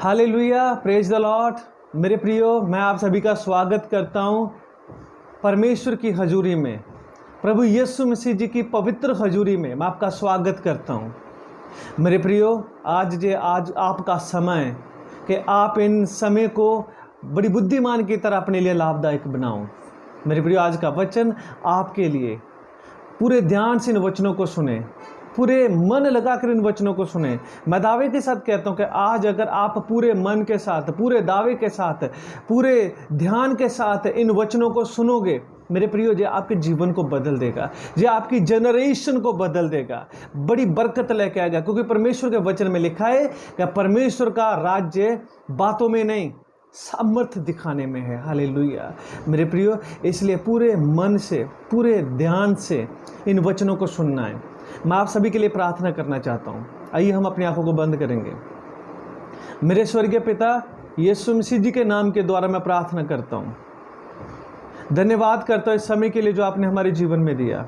Hallelujah, praise the Lord. मेरे प्रियो, मैं आप सभी का स्वागत करता हूं परमेश्वर की हजूरी में। प्रभु यीशु मसीह जी की पवित्र हजूरी में मैं आपका स्वागत करता हूं। मेरे प्रियो, आज आपका समय है कि आप इन समय को बड़ी बुद्धिमान की तरह अपने लिए लाभदायक बनाओ। मेरे प्रियो, आज का वचन आपके लिए। पूरे ध्यान से इन वचनों को सुने, पूरे मन लगाकर इन वचनों को सुने। मैं दावे के साथ कहता हूं कि आज अगर आप पूरे मन के साथ, पूरे दावे के साथ, पूरे ध्यान के साथ इन वचनों को सुनोगे, मेरे प्रियो, ये आपके जीवन को बदल देगा, ये आपकी जनरेशन को बदल देगा, बड़ी बरकत लेके आएगा। क्योंकि परमेश्वर के वचन में लिखा है कि परमेश्वर का राज्य बातों में नहीं, सामर्थ्य दिखाने में है। हालेलुया मेरे प्रियो, इसलिए पूरे मन से, पूरे ध्यान से इन वचनों को सुनना है। मैं आप सभी के लिए प्रार्थना करना चाहता हूं। आइए हम अपनी आंखों को बंद करेंगे। मेरे स्वर्गीय पिता, यीशु मसीह जी के नाम के द्वारा मैं प्रार्थना करता हूं। धन्यवाद करता हूं इस समय के लिए जो आपने हमारे जीवन में दिया।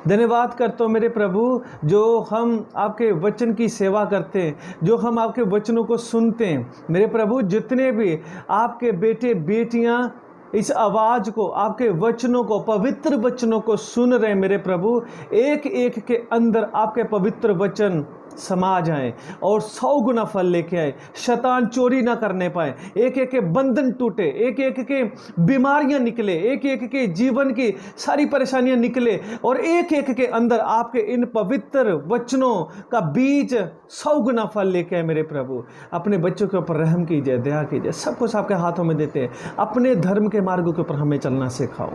धन्यवाद करता हूं मेरे प्रभु, जो हम आपके वचन की सेवा करते हैं, जो हम आपके वचनों को सुनते हैं। मेरे प्रभु, जितने भी आपके बेटे बेटियां इस आवाज़ को, आपके वचनों को, पवित्र वचनों को सुन रहे हैं, मेरे प्रभु, एक एक के अंदर आपके पवित्र वचन समा जाए और 100 गुना फल लेके आए। शैतान चोरी ना करने पाए, एक एक के बंधन टूटे, एक एक के बीमारियां निकले, एक एक के जीवन की सारी परेशानियां निकले और एक एक के अंदर आपके इन पवित्र वचनों का बीज 100 गुना फल लेके आए। मेरे प्रभु, अपने बच्चों के ऊपर रहम कीजिए, दया कीजिए। सब कुछ आपके हाथों में देते हैं। अपने धर्म के मार्गों के ऊपर हमें चलना सिखाओ।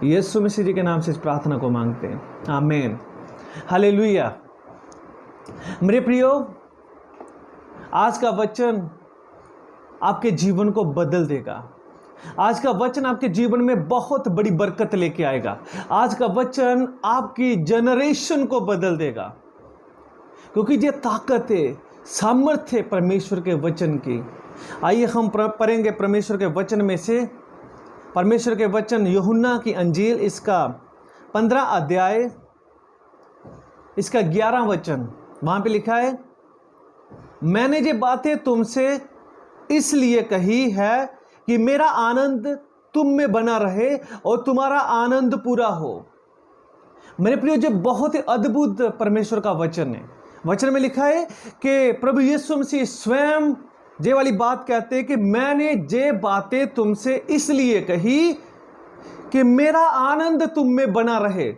यीशु मसीह जी के नाम से इस प्रार्थना को मांगते हैं, आमीन। हालेलुया। मेरे प्रियो, आज का वचन आपके जीवन को बदल देगा। आज का वचन आपके जीवन में बहुत बड़ी बरकत लेके आएगा। आज का वचन आपकी जनरेशन को बदल देगा, क्योंकि ये ताकत है, सामर्थ्य है परमेश्वर के वचन की। आइए हम पढ़ेंगे परमेश्वर के वचन में से। परमेश्वर के वचन यूहन्ना की अंजील, इसका 15 अध्याय, इसका 11 वचन। वहां पे लिखा है, मैंने ये बातें तुमसे इसलिए कही है कि मेरा आनंद तुम में बना रहे और तुम्हारा आनंद पूरा हो। मेरे प्रियो, जो बहुत ही अद्भुत परमेश्वर का वचन है। वचन में लिखा है कि प्रभु यीशु मसीह स्वयं ये वाली बात कहते हैं कि मैंने ये बातें तुमसे इसलिए कही कि मेरा आनंद तुम में बना रहे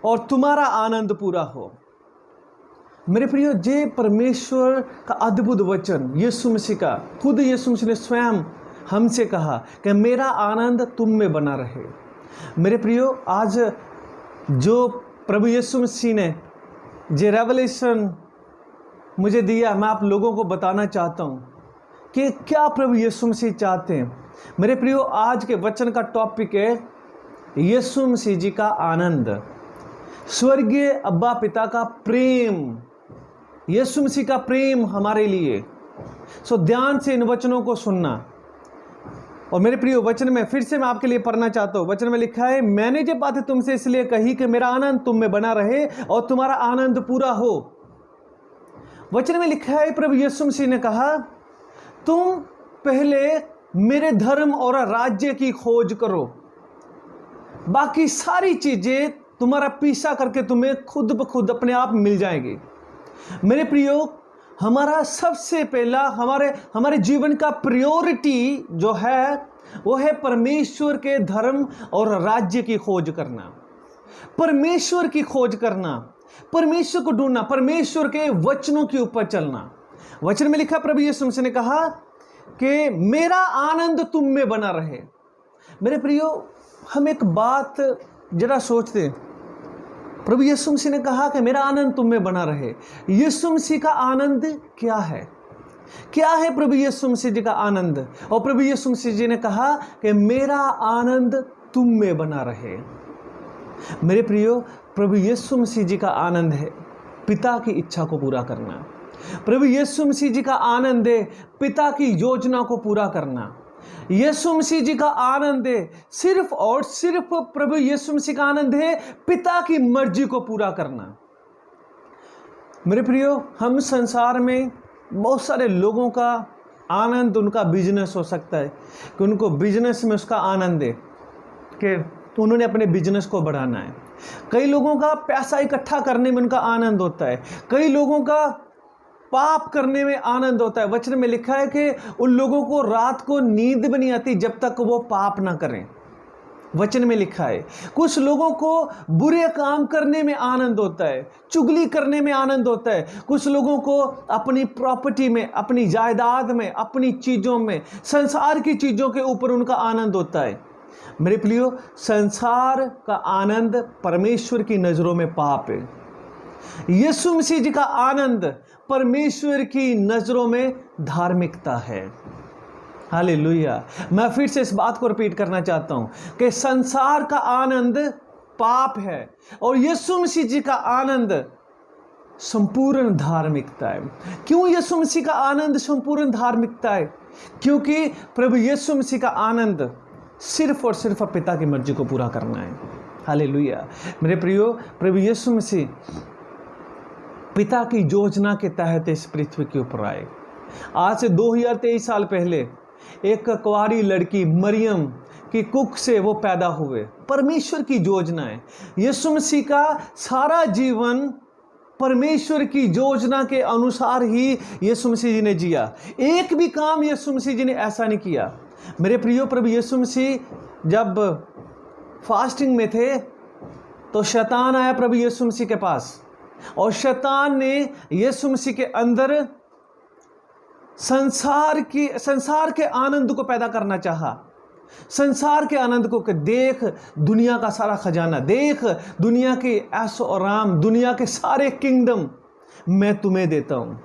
और तुम्हारा आनंद पूरा हो। मेरे प्रियो, जे परमेश्वर का अद्भुत वचन यीशु मसीह का, खुद यीशु मसीह ने स्वयं हमसे कहा कि मेरा आनंद तुम में बना रहे। मेरे प्रियो, आज जो प्रभु यीशु मसीह ने जे रेवलेशन मुझे दिया, मैं आप लोगों को बताना चाहता हूँ कि क्या प्रभु यीशु मसीह चाहते हैं। मेरे प्रियो, आज के वचन का टॉपिक है यीशु मसीह जी का आनंद, स्वर्गीय अब्बा पिता का प्रेम, यीशु मसीह का प्रेम हमारे लिए। सो ध्यान से इन वचनों को सुनना। और मेरे प्रियो, वचन में फिर से मैं आपके लिए पढ़ना चाहता हूं। वचन में लिखा है, मैंने ये बातें तुमसे इसलिए कही कि मेरा आनंद तुम में बना रहे और तुम्हारा आनंद पूरा हो। वचन में लिखा है, प्रभु यीशु मसीह ने कहा, तुम पहले मेरे धर्म और राज्य की खोज करो, बाकी सारी चीजें तुम्हारा पीछा करके तुम्हें खुद ब खुद अपने आप मिल जाएगी। मेरे प्रियो, हमारा सबसे पहला, हमारे जीवन का प्रायोरिटी जो है, वो है परमेश्वर के धर्म और राज्य की खोज करना, परमेश्वर की खोज करना, परमेश्वर को ढूंढना, परमेश्वर के वचनों के ऊपर चलना। वचन में लिखा, प्रभु यीशु मसीह ने कहा कि मेरा आनंद तुम में बना रहे। मेरे प्रियो, हम एक बात जरा सोचते हैं। प्रभु यीशु मसीह ने कहा कि मेरा आनंद तुम में बना रहे। यीशु मसीह का आनंद क्या है? क्या है प्रभु यीशु मसीह जी का आनंद? और प्रभु यीशु मसीह जी ने कहा कि मेरा आनंद तुम में बना रहे। मेरे प्रियो, प्रभु यीशु मसीह जी का आनंद है पिता की इच्छा को पूरा करना। प्रभु यीशु मसीह जी का आनंद है पिता की योजना को पूरा करना। यीशु मसीह जी का आनंद है सिर्फ और सिर्फ, प्रभु यीशु मसीह का आनंद है पिता की मर्जी को पूरा करना। मेरे प्रियो, हम संसार में बहुत सारे लोगों का आनंद उनका बिजनेस हो सकता है कि उनको बिजनेस में उसका आनंद है कि उन्होंने अपने बिजनेस को बढ़ाना है। कई लोगों का पैसा इकट्ठा करने में उनका आनंद होता है। कई लोगों का पाप करने में आनंद होता है। वचन में लिखा है कि उन लोगों को रात को नींद भी नहीं आती जब तक वो पाप ना करें। वचन में लिखा है कुछ लोगों को बुरे काम करने में आनंद होता है, चुगली करने में आनंद होता है। कुछ लोगों को अपनी प्रॉपर्टी में, अपनी जायदाद में, अपनी चीज़ों में, संसार की चीज़ों के ऊपर उनका आनंद होता है। मेरे प्रियो, संसार का आनंद परमेश्वर की नज़रों में पाप है। यीशु मसीह जी का आनंद परमेश्वर की नज़रों में धार्मिकता है। हालेलुया। मैं फिर से इस बात को रिपीट करना चाहता हूं कि संसार का आनंद पाप है और यीशु मसीह जी का आनंद संपूर्ण धार्मिकता है। क्यों यीशु मसीह का आनंद संपूर्ण धार्मिकता है? क्योंकि प्रभु यीशु मसीह का आनंद सिर्फ और सिर्फ पिता की मर्जी को पूरा करना है। हालेलुया। मेरे प्रियो, प्रभु यीशु मसीह पिता की योजना के तहत इस पृथ्वी के ऊपर आए। आज से 2023 साल पहले एक कुंवारी लड़की मरियम की कुख से वो पैदा हुए। परमेश्वर की योजना है। यीशु मसीह का सारा जीवन परमेश्वर की योजना के अनुसार ही यीशु मसीह जी ने जिया। एक भी काम यीशु मसीह जी ने ऐसा नहीं किया। मेरे प्रियो, प्रभु यीशु मसीह जब फास्टिंग में थे तो शैतान आया प्रभु यीशु मसीह के पास और शैतान ने यीशु मसीह के अंदर संसार के आनंद को पैदा करना चाहा। संसार के आनंद को कि देख दुनिया का सारा खजाना, देख दुनिया के ऐशो आराम, दुनिया के सारे किंगडम मैं तुम्हें देता हूँ,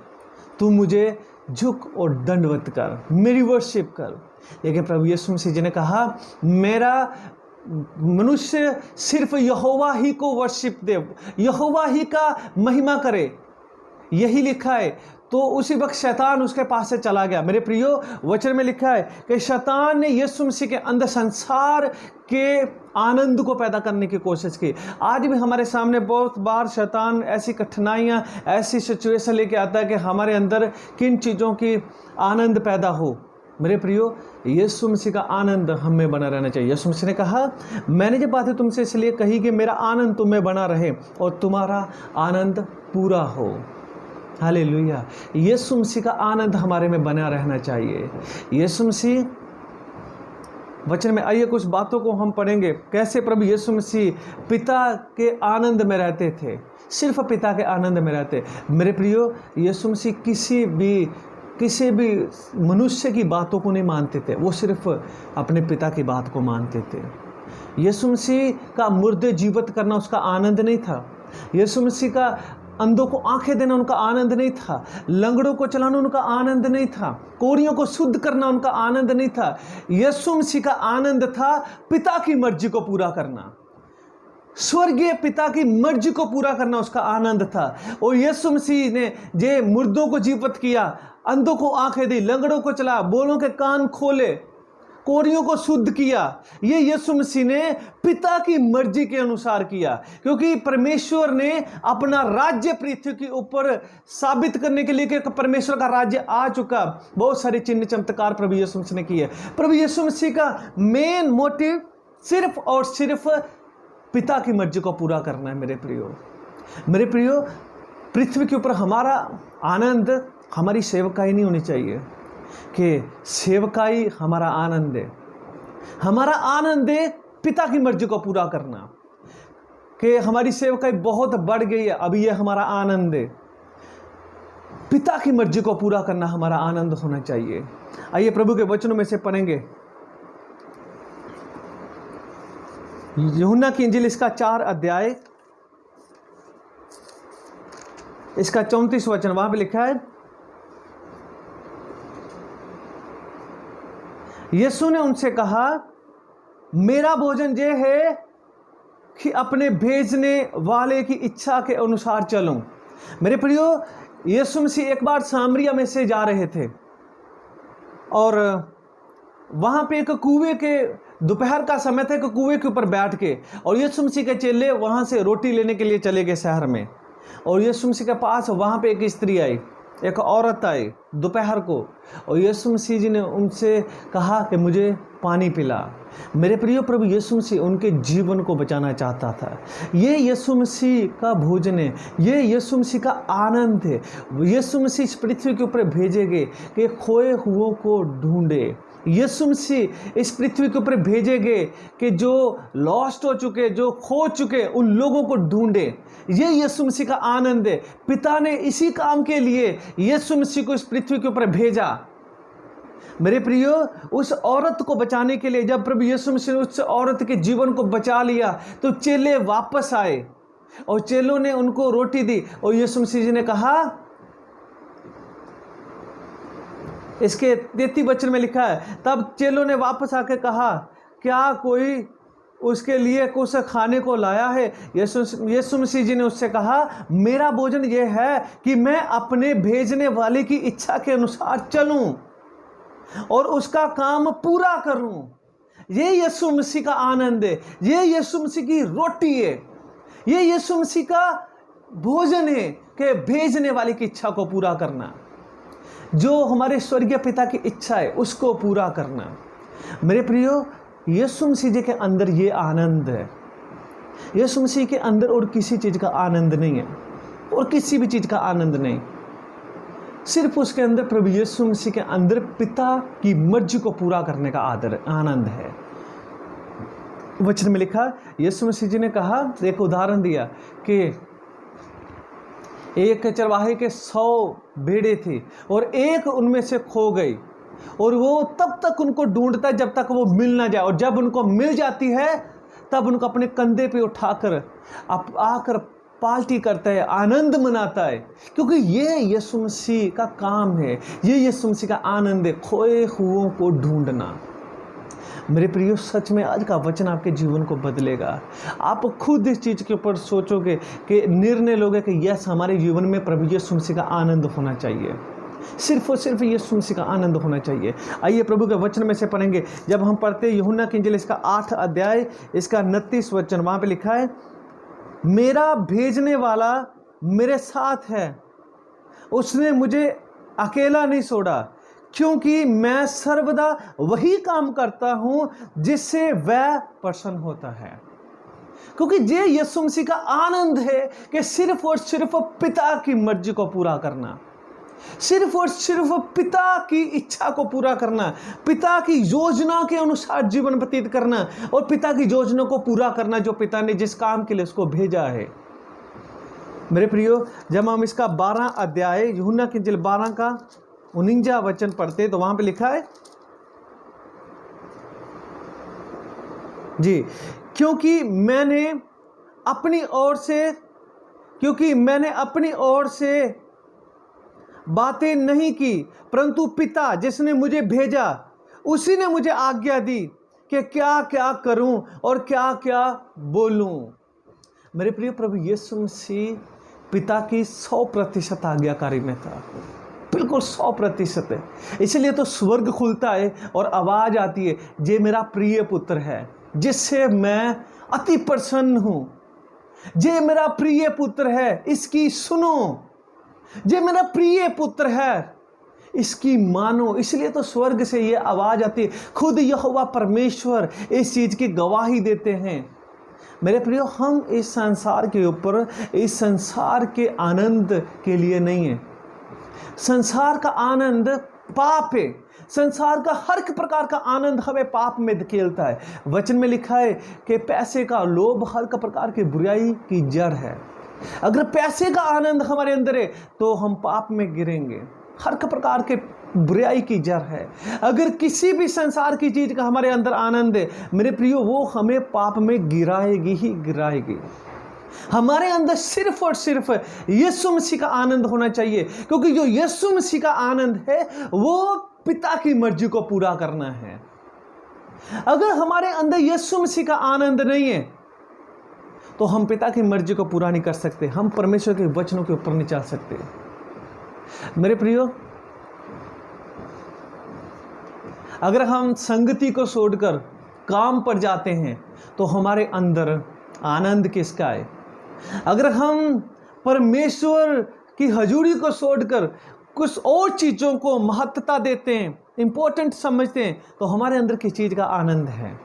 तू मुझे झुक और दंडवत कर, मेरी वर्शिप कर। लेकिन प्रभु यीशु मसीह जी ने कहा मेरा मनुष्य सिर्फ यहोवा ही को वर्शिप दे, यहोवा ही का महिमा करे, यही लिखा है। तो उसी वक्त शैतान उसके पास से चला गया। मेरे प्रियो, वचन में लिखा है कि शैतान ने यीशु मसीह के अंदर संसार के आनंद को पैदा करने की कोशिश की। आज भी हमारे सामने बहुत बार शैतान ऐसी कठिनाइयाँ, ऐसी सिचुएशन लेके आता है कि हमारे अंदर किन चीज़ों की आनंद पैदा हो। मेरे प्रियो, यीशु मसीह का आनंद हमें बना रहना चाहिए। यीशु मसीह ने कहा मैंने ये बातें तुमसे इसलिए कही कि मेरा आनंद तुम्हें बना रहे और तुम्हारा आनंद पूरा हो। हालेलुया। यीशु मसीह का आनंद हमारे में बना रहना चाहिए। यीशु मसीह, वचन में आइए कुछ बातों को हम पढ़ेंगे कैसे प्रभु यीशु मसीह पिता के आनंद में रहते थे, सिर्फ पिता के आनंद में रहते। मेरे प्रियो, यीशु मसीह किसी भी मनुष्य की बातों को नहीं मानते थे, वो सिर्फ अपने पिता की बात को मानते थे। यीशु मसीह का मुर्दे जीवित करना उसका आनंद नहीं था। यीशु मसीह का अंधों को आंखें देना उनका आनंद नहीं था। लंगड़ों को चलाना उनका आनंद नहीं था। कोढ़ियों को शुद्ध करना उनका आनंद नहीं था। यीशु मसीह का आनंद था पिता की मर्जी को पूरा करना, स्वर्गीय पिता की मर्जी को पूरा करना उसका आनंद था। और यीशु मसीह ने जे मुर्दों को जीवित किया, अंधों को आंखें दी, लंगड़ों को चला, बोलों के कान खोले, कोढ़ियों को शुद्ध किया, ये यीशु मसीह ने पिता की मर्जी के अनुसार किया। क्योंकि परमेश्वर ने अपना राज्य पृथ्वी के ऊपर साबित करने के लिए कि परमेश्वर का राज्य आ चुका। बहुत सारे चिन्ह चमत्कार प्रभु यीशु मसीह ने किए। प्रभु यीशु मसीह का मेन मोटिव सिर्फ और सिर्फ पिता की मर्जी को पूरा करना है। मेरे प्रियो, पृथ्वी के ऊपर हमारा आनंद हमारी सेवकाई नहीं होनी चाहिए कि सेवकाई हमारा आनंद है। हमारा आनंद है पिता की मर्जी को पूरा करना, कि हमारी सेवकाई बहुत बढ़ गई है, अभी ये हमारा आनंद है। पिता की मर्जी को पूरा करना हमारा आनंद होना चाहिए। आइए प्रभु के वचनों में से पढ़ेंगे। यूहन्ना की इंजील इसका 4 अध्याय, इसका 34 वचन, वहां पे लिखा है, यीशु ने उनसे कहा मेरा भोजन यह है कि अपने भेजने वाले की इच्छा के अनुसार चलूं। मेरे प्रियो, यीशु मसीह एक बार सामरिया में से जा रहे थे और वहां पे एक कुएं के, दोपहर का समय था, एक कुएं के ऊपर बैठ के, और यीशु मसीह के चेले वहां से रोटी लेने के लिए चले गए शहर में। और यीशु मसीह के पास वहां पे एक स्त्री आई एक औरत आई दोपहर को और यीशु मसीह जी ने उनसे कहा कि मुझे पानी पिला। मेरे प्रिय प्रभु यीशु मसीह उनके जीवन को बचाना चाहता था। ये यीशु मसीह का भोजन है, ये यीशु मसीह का आनंद है। यीशु मसीह इस पृथ्वी के ऊपर भेजे गए कि खोए हुओं को ढूंढे। यीशु मसीह इस पृथ्वी के ऊपर भेजे गए कि जो लॉस्ट हो चुके, जो खो चुके, उन लोगों को ढूंढे। ये यीशु मसीह का आनंद है। पिता ने इसी काम के लिए यीशु मसीह को इस पृथ्वी के ऊपर भेजा। मेरे प्रियो, उस औरत को बचाने के लिए जब प्रभु यीशु मसीह ने उस औरत के जीवन को बचा लिया तो चेले वापस आए और चेलों ने उनको रोटी दी और यीशु मसीह जी ने कहा, इसके 33 वचन में लिखा है, तब चेलों ने वापस आकर कहा, क्या कोई उसके लिए कुछ खाने को लाया है? यीशु मसीह जी ने उससे कहा, मेरा भोजन यह है कि मैं अपने भेजने वाले की इच्छा के अनुसार चलूं और उसका काम पूरा करूं। ये यीशु मसीह का आनंद है, ये यीशु मसीह की रोटी है, ये यीशु मसीह का भोजन है कि भेजने वाले की इच्छा को पूरा करना, जो हमारे स्वर्गीय पिता की इच्छा है उसको पूरा करना। मेरे प्रियो, यीशु मसीह जी के अंदर ये आनंद है। यीशु मसीह के अंदर और किसी चीज़ का आनंद नहीं है, और किसी भी चीज़ का आनंद नहीं, सिर्फ उसके अंदर प्रभु यीशु मसीह के अंदर पिता की मर्जी को पूरा करने का आनंद है। वचन में लिखा, यीशु मसीह जी ने कहा, एक उदाहरण दिया कि एक चरवाहे के 100 भेड़ें थी और एक उनमें से खो गई, और वो तब तक उनको ढूंढता है जब तक वो मिल ना जाए, और जब उनको मिल जाती है तब उनको अपने कंधे पे उठाकर आकर पार्टी करता है, आनंद मनाता है, क्योंकि ये यीशु मसीह का काम है, ये यीशु मसीह का आनंद है, खोए हुओं को ढूंढना। मेरे प्रियो, सच में आज का वचन आपके जीवन को बदलेगा। आप खुद इस चीज़ के ऊपर सोचोगे कि निर्णय लोगे कि यस, हमारे जीवन में प्रभु यीशु मसीह का आनंद होना चाहिए, सिर्फ और सिर्फ यीशु मसीह का आनंद होना चाहिए। आइए प्रभु के वचन में से पढ़ेंगे। जब हम पढ़ते हैं यूहन्ना की इंजील इसका 8 अध्याय इसका 29 वचन, वहाँ पे लिखा है, मेरा भेजने वाला मेरे साथ है, उसने मुझे अकेला नहीं छोड़ा, क्योंकि मैं सर्वदा वही काम करता हूं जिससे वह प्रसन्न होता है। क्योंकि ये यीशु मसीह का आनंद है कि सिर्फ और सिर्फ पिता की मर्जी को पूरा करना, सिर्फ और सिर्फ पिता की इच्छा को पूरा करना, पिता की योजना के अनुसार जीवन व्यतीत करना और पिता की योजना को पूरा करना, जो पिता ने जिस काम के लिए उसको भेजा है। मेरे प्रियो, जब हम इसका 12 अध्याय यूहन्ना की इंजील 12 का 49 वचन पढ़ते तो वहां पे लिखा है जी, क्योंकि मैंने अपनी ओर से बातें नहीं की, परंतु पिता जिसने मुझे भेजा उसी ने मुझे आज्ञा दी कि क्या क्या करूं और क्या क्या बोलूं। मेरे प्रिय प्रभु यीशु मसीह पिता की 100% आज्ञाकारी में था, बिल्कुल 100% है। इसलिए तो स्वर्ग खुलता है और आवाज आती है, ये मेरा प्रिय पुत्र है जिससे मैं अति प्रसन्न हूं, ये मेरा प्रिय पुत्र है, इसकी सुनो, ये मेरा प्रिय पुत्र है, इसकी मानो। इसलिए तो स्वर्ग से ये आवाज आती है। खुद यहोवा परमेश्वर इस चीज की गवाही देते हैं। मेरे प्रियो, हम इस संसार के ऊपर, इस संसार के आनंद के लिए नहीं है। संसार का आनंद पाप है। संसार का हर प्रकार का आनंद हमें पाप में धकेलता है। वचन में लिखा है कि पैसे का लोभ हर प्रकार की बुराई की जड़ है। अगर पैसे का आनंद हमारे अंदर है तो हम पाप में गिरेंगे। हर प्रकार के बुराई की जड़ है। अगर किसी भी संसार की चीज का हमारे अंदर आनंद है, मेरे प्रियो, वो हमें पाप में गिराएगी ही गिराएगी। हमारे अंदर सिर्फ और सिर्फ यीशु मसीह का आनंद होना चाहिए, क्योंकि जो यीशु मसीह का आनंद है वो पिता की मर्जी को पूरा करना है। अगर हमारे अंदर यीशु मसीह का आनंद नहीं है तो हम पिता की मर्जी को पूरा नहीं कर सकते, हम परमेश्वर के वचनों के ऊपर नहीं चल सकते। मेरे प्रियो, अगर हम संगति को छोड़कर काम पर जाते हैं तो हमारे अंदर आनंद किसका है? अगर हम परमेश्वर की हजूरी को छोड़कर कुछ और चीज़ों को महत्वता देते हैं, इंपॉर्टेंट समझते हैं, तो हमारे अंदर किस चीज़ का आनंद है?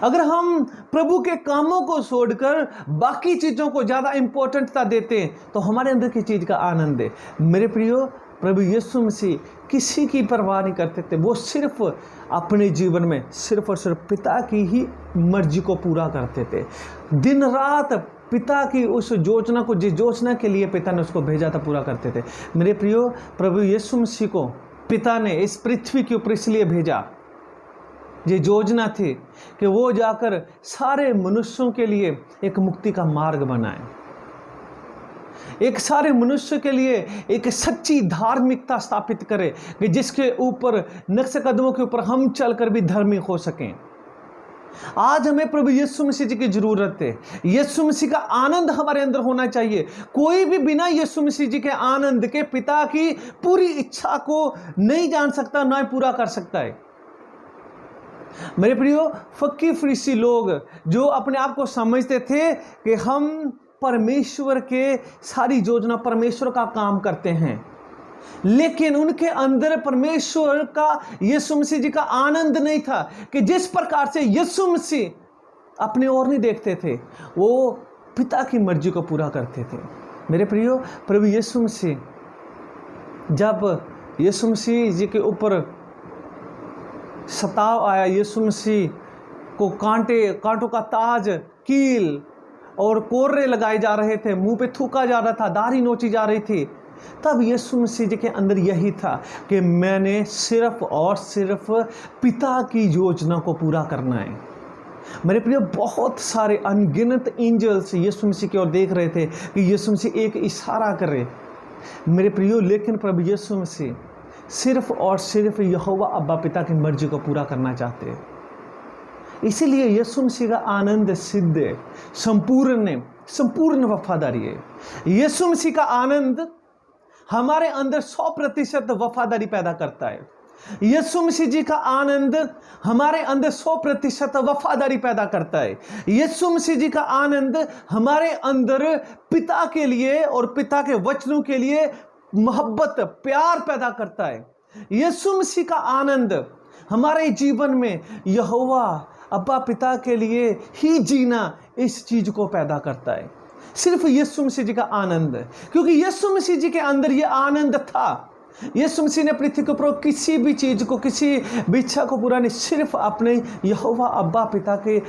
अगर हम प्रभु के कामों को छोड़कर बाकी चीज़ों को ज़्यादा इंपॉर्टेंटता देते हैं, तो हमारे अंदर किस चीज़ का आनंद है? मेरे प्रियो, प्रभु यीशु मसीह किसी की परवाह नहीं करते थे। वो सिर्फ अपने जीवन में सिर्फ और सिर्फ पिता की ही मर्जी को पूरा करते थे। दिन रात पिता की उस योजना को, जिस योजना के लिए पिता ने उसको भेजा था, पूरा करते थे। मेरे प्रियो, प्रभु यीशु मसीह को पिता ने इस पृथ्वी के ऊपर इसलिए भेजा, ये योजना थी कि वो जाकर सारे मनुष्यों के लिए एक मुक्ति का मार्ग बनाए, एक सारे मनुष्य के लिए एक सच्ची धार्मिकता स्थापित करे कि जिसके ऊपर नक्श कदमों के ऊपर हम चलकर भी धार्मिक हो सकें। आज हमें प्रभु यीशु मसीह जी की जरूरत है। यीशु मसीह का आनंद हमारे अंदर होना चाहिए। कोई भी बिना यीशु मसीह जी के आनंद के पिता की पूरी इच्छा को नहीं जान सकता, ना पूरा कर सकता है। मेरे प्रियो, फक्की फरीसी लोग जो अपने आप को समझते थे कि हम परमेश्वर के सारी योजना, परमेश्वर का काम करते हैं, लेकिन उनके अंदर परमेश्वर का, यीशु मसीह जी का आनंद नहीं था कि जिस प्रकार से यीशु मसीह अपने ओर नहीं देखते थे, वो पिता की मर्जी को पूरा करते थे। मेरे प्रियो, प्रभु यीशु मसीह, जब यीशु मसीह जी के ऊपर सताव आया, यीशु मसीह को कांटों का ताज, कील और कोर्रे लगाए जा रहे थे, मुंह पे थूका जा रहा था, दाढ़ी नोची जा रही थी, तब यीशु मसीह जी के अंदर यही था कि मैंने सिर्फ और सिर्फ पिता की योजना को पूरा करना है। मेरे प्रिय, बहुत सारे अनगिनत एंजल्स यीशु मसीह की ओर देख रहे थे कि यीशु मसीह एक इशारा करे। मेरे प्रियो, लेकिन प्रभु यीशु मसीह सिर्फ और सिर्फ यहोवा अब्बा पिता की मर्जी को पूरा करना चाहते हैं। इसीलिए यीशु मसीह का आनंद सिद्ध है, संपूर्ण वफादारी है। यीशु मसीह का आनंद हमारे अंदर 100% वफादारी पैदा करता है। यीशु मसीह जी का आनंद हमारे अंदर 100% वफादारी पैदा करता है। यीशु मसीह जी का आनंद हमारे अंदर पिता के लिए और पिता के वचनों के लिए मोहब्बत, प्यार पैदा करता है। यीशु मसीह का आनंद हमारे जीवन में यहोवा अब्बा पिता के लिए ही जीना, इस चीज को पैदा करता है। सिर्फ यीशु मसीह जी का आनंद, क्योंकि यीशु मसीह जी के अंदर ये आनंद था। यीशु मसीह ने पृथ्वी के ऊपर किसी भी चीज को, किसी भी इच्छा को पूरा नहीं, सिर्फ अपने यहोवा अब्बा पिता के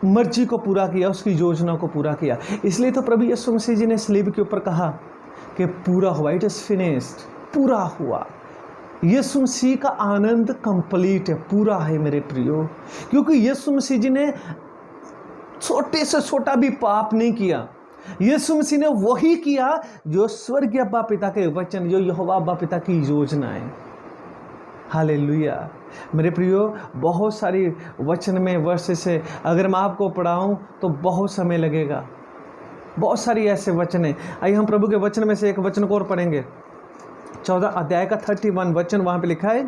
मर्जी को पूरा किया, उसकी योजना को पूरा किया। इसलिए तो प्रभु यीशु मसीह जी ने सलीब के ऊपर कहा कि पूरा हुआ, इट इज फिनिश्ड, पूरा हुआ। यीशु मसीह का आनंद कंप्लीट है, पूरा है मेरे प्रियो, क्योंकि यीशु मसीह जी ने छोटे से छोटा भी पाप नहीं किया। यीशु मसीह ने वही किया जो स्वर्गीय अब्बा पिता के वचन, जो यहोवा अब्बा पिता की योजना है। हालेलुया। मेरे प्रियो, बहुत सारी वचन में वर्ष से अगर मैं आपको पढ़ाऊं तो बहुत समय लगेगा। बहुत सारी ऐसे वचन हैं। आइए हम प्रभु के वचन में से एक वचन को और पढ़ेंगे। 14 अध्याय का 31 वचन, वहां पे लिखा है,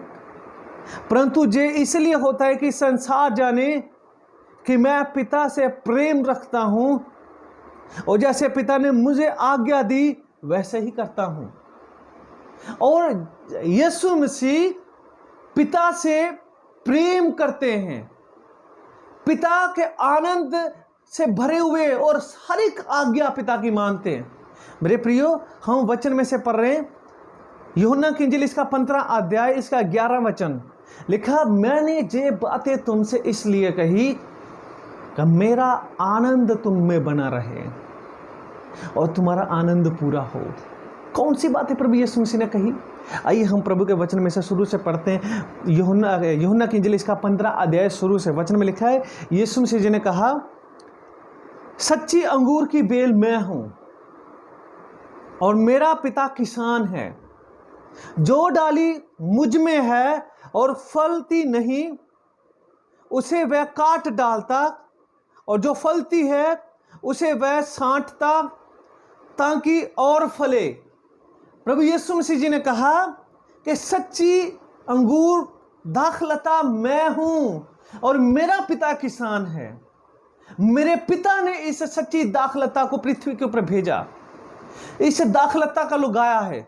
परंतु ये इसलिए होता है कि संसार जाने कि मैं पिता से प्रेम रखता हूं, और जैसे पिता ने मुझे आज्ञा दी वैसे ही करता हूं। और यीशु मसीह पिता से प्रेम करते हैं, पिता के आनंद से भरे हुए और हर एक आज्ञा पिता की मानते हैं। मेरे प्रियो, हम वचन में से पढ़ रहे हैं यूहन्ना की इंजील इसका 15 अध्याय इसका 11 वचन, लिखा, मैंने ये बातें तुमसे इसलिए कही कि मेरा आनंद तुम में बना रहे और तुम्हारा आनंद पूरा हो। कौन सी बातें प्रभु यीशु मसीह ने कही? आइए हम प्रभु के वचन में से शुरू से पढ़ते हैं। यूहन्ना की इंजील इसका 15 अध्याय शुरू से वचन में लिखा है, यीशु मसीह जी ने कहा, सच्ची अंगूर की बेल मैं हूं और मेरा पिता किसान है। जो डाली मुझ में है और फलती नहीं, उसे वह काट डालता, और जो फलती है उसे वह छांटता ताकि और फले। प्रभु यीशु मसीह जी ने कहा कि सच्ची अंगूर दाखलता मैं हूं और मेरा पिता किसान है। मेरे पिता ने इस सच्ची दाखलता को पृथ्वी के ऊपर भेजा, इस दाखलता का लुगाया है।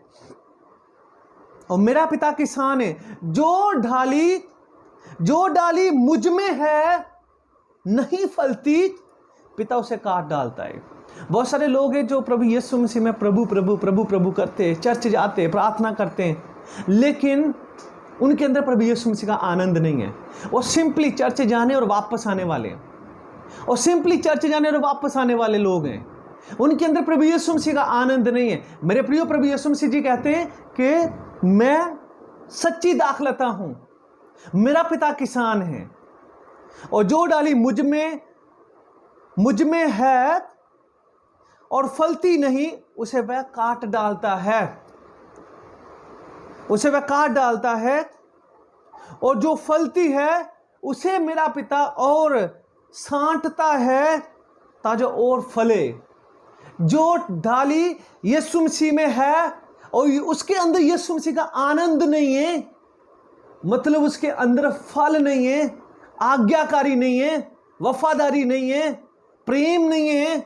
और मेरा पिता किसान है, जो डाली मुझ में है नहीं फलती, पिता उसे काट डालता है। बहुत सारे लोग हैं जो प्रभु यीशु मसीह में प्रभु प्रभु प्रभु प्रभु करते हैं, चर्च जाते हैं, प्रार्थना करते हैं, लेकिन उनके अंदर प्रभु यीशु मसीह का आनंद नहीं है। वो सिंपली चर्च जाने और वापस आने वाले हैं, और सिंपली चर्च जाने और वापस आने वाले लोग हैं। उनके अंदर प्रभु यीशु मसीह का आनंद नहीं है। मेरे प्रिय, प्रभु यीशु मसीह जी कहते हैं कि मैं सच्ची दाखलता हूं, मेरा पिता किसान है, और जो डाली मुझ में है और फलती नहीं, उसे वह काट डालता है, और जो फलती है उसे मेरा पिता और छांटता है ताकि और फले। जो डाली यीशु मसीह में है और उसके अंदर यीशु मसीह का आनंद नहीं है, मतलब उसके अंदर फल नहीं है, आज्ञाकारी नहीं है, वफादारी नहीं है, प्रेम नहीं है,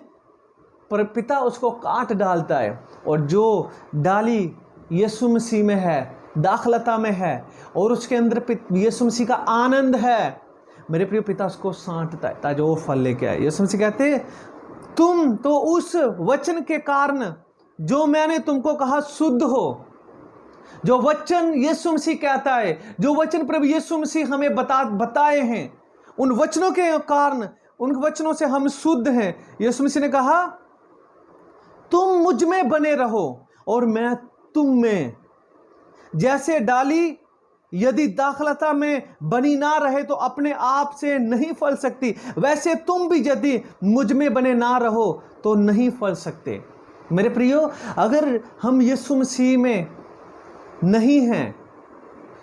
पर पिता उसको काट डालता है। और जो डाली यीशु मसीह में है, दाखलता में है, और उसके अंदर यीशु मसीह का आनंद है, मेरे प्रिय, पिता उसको छांटता है ताकि वो फल लेके आए। यीशु मसीह कहते हैं, तुम तो उस वचन के कारण जो मैंने तुमको कहा शुद्ध हो। जो वचन यीशु मसीह कहता है, जो वचन प्रभु यीशु मसीह हमें बताए हैं, उन वचनों के कारण, उन वचनों से हम शुद्ध हैं। यीशु मसीह ने कहा, तुम मुझ में बने रहो और मैं तुम में। जैसे डाली यदि दाखलता में बनी ना रहे तो अपने आप से नहीं फल सकती, वैसे तुम भी यदि मुझ में बने ना रहो तो नहीं फल सकते। मेरे प्रियो, अगर हम यीशु मसीह में नहीं हैं,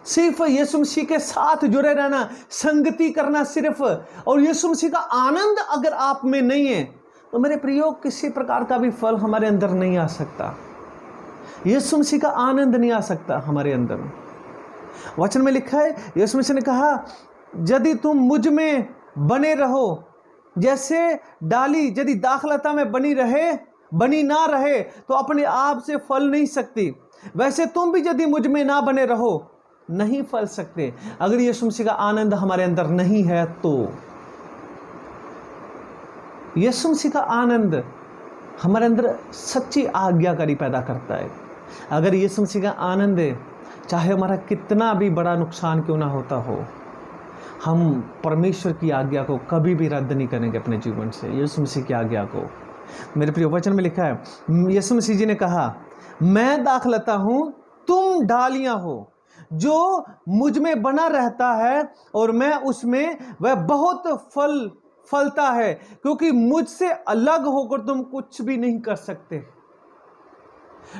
सिर्फ यीशु मसीह के साथ जुड़े रहना, संगति करना सिर्फ, और यीशु मसीह का आनंद अगर आप में नहीं है, तो मेरे प्रियो, किसी प्रकार का भी फल हमारे अंदर नहीं आ सकता। यीशु मसीह का आनंद नहीं आ सकता हमारे अंदर। वचन में लिखा है, यीशु मसीह ने कहा, यदि तुम मुझ में बने रहो, जैसे डाली यदि दाखलता में बनी ना रहे तो अपने आप से फल नहीं सकती, वैसे तुम भी यदि मुझ में ना बने रहो नहीं फल सकते। अगर यीशु मसीह का आनंद हमारे अंदर नहीं है तो यीशु मसीह का आनंद हमारे अंदर सच्ची आज्ञाकारी पैदा करता है। अगर यीशु मसीह का आनंद है, चाहे हमारा कितना भी बड़ा नुकसान क्यों ना होता हो, हम परमेश्वर की आज्ञा को कभी भी रद्द नहीं करेंगे अपने जीवन से, यीशु मसीह की आज्ञा को। मेरे प्रिय, वचन में लिखा है, यीशु मसीह जी ने कहा, मैं दाखलता हूं, तुम डालियां हो। जो मुझ में बना रहता है और मैं उसमें, वह बहुत फलता है, क्योंकि मुझसे अलग होकर तुम कुछ भी नहीं कर सकते।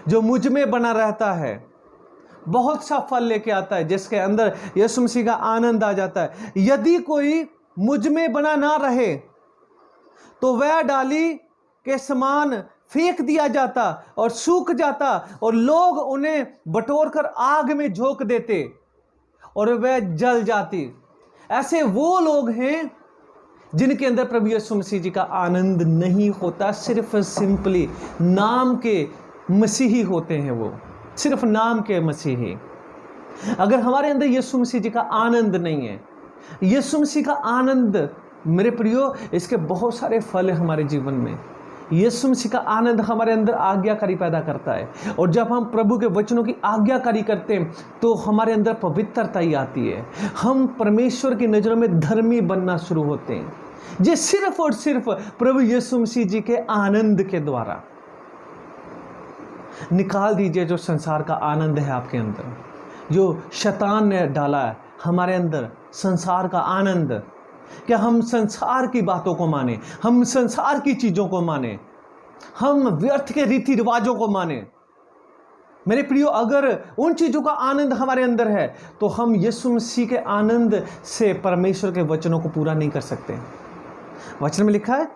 जो मुझ में बना रहता है बहुत सा फल लेके आता है, जिसके अंदर यीशु मसीह का आनंद आ जाता है। यदि कोई मुझ में बना ना रहे तो वह डाली के समान फेंक दिया जाता और सूख जाता, और लोग उन्हें बटोरकर आग में झोंक देते और वह जल जाती। ऐसे वो लोग हैं जिनके अंदर प्रभु यीशु मसीह जी का आनंद नहीं होता, सिर्फ सिंपली नाम के मसीही होते हैं, वो सिर्फ नाम के मसीही। अगर हमारे अंदर यीशु मसीह जी का आनंद नहीं है, यीशु मसीह का आनंद, मेरे प्रियो, इसके बहुत सारे फल हैं हमारे जीवन में। यीशु मसीह का आनंद हमारे अंदर आज्ञाकारी पैदा करता है, और जब हम प्रभु के वचनों की आज्ञाकारी करते हैं तो हमारे अंदर पवित्रता ही आती है। हम परमेश्वर की नज़रों में धर्मी बनना शुरू होते हैं, ये सिर्फ और सिर्फ प्रभु यीशु मसीह जी के आनंद के द्वारा। निकाल दीजिए जो संसार का आनंद है आपके अंदर, जो शैतान ने डाला है हमारे अंदर, संसार का आनंद। क्या हम संसार की बातों को माने, हम संसार की चीज़ों को माने, हम व्यर्थ के रीति रिवाजों को माने? मेरे प्रियो, अगर उन चीज़ों का आनंद हमारे अंदर है तो हम यीशु मसीह के आनंद से परमेश्वर के वचनों को पूरा नहीं कर सकते। वचन में लिखा है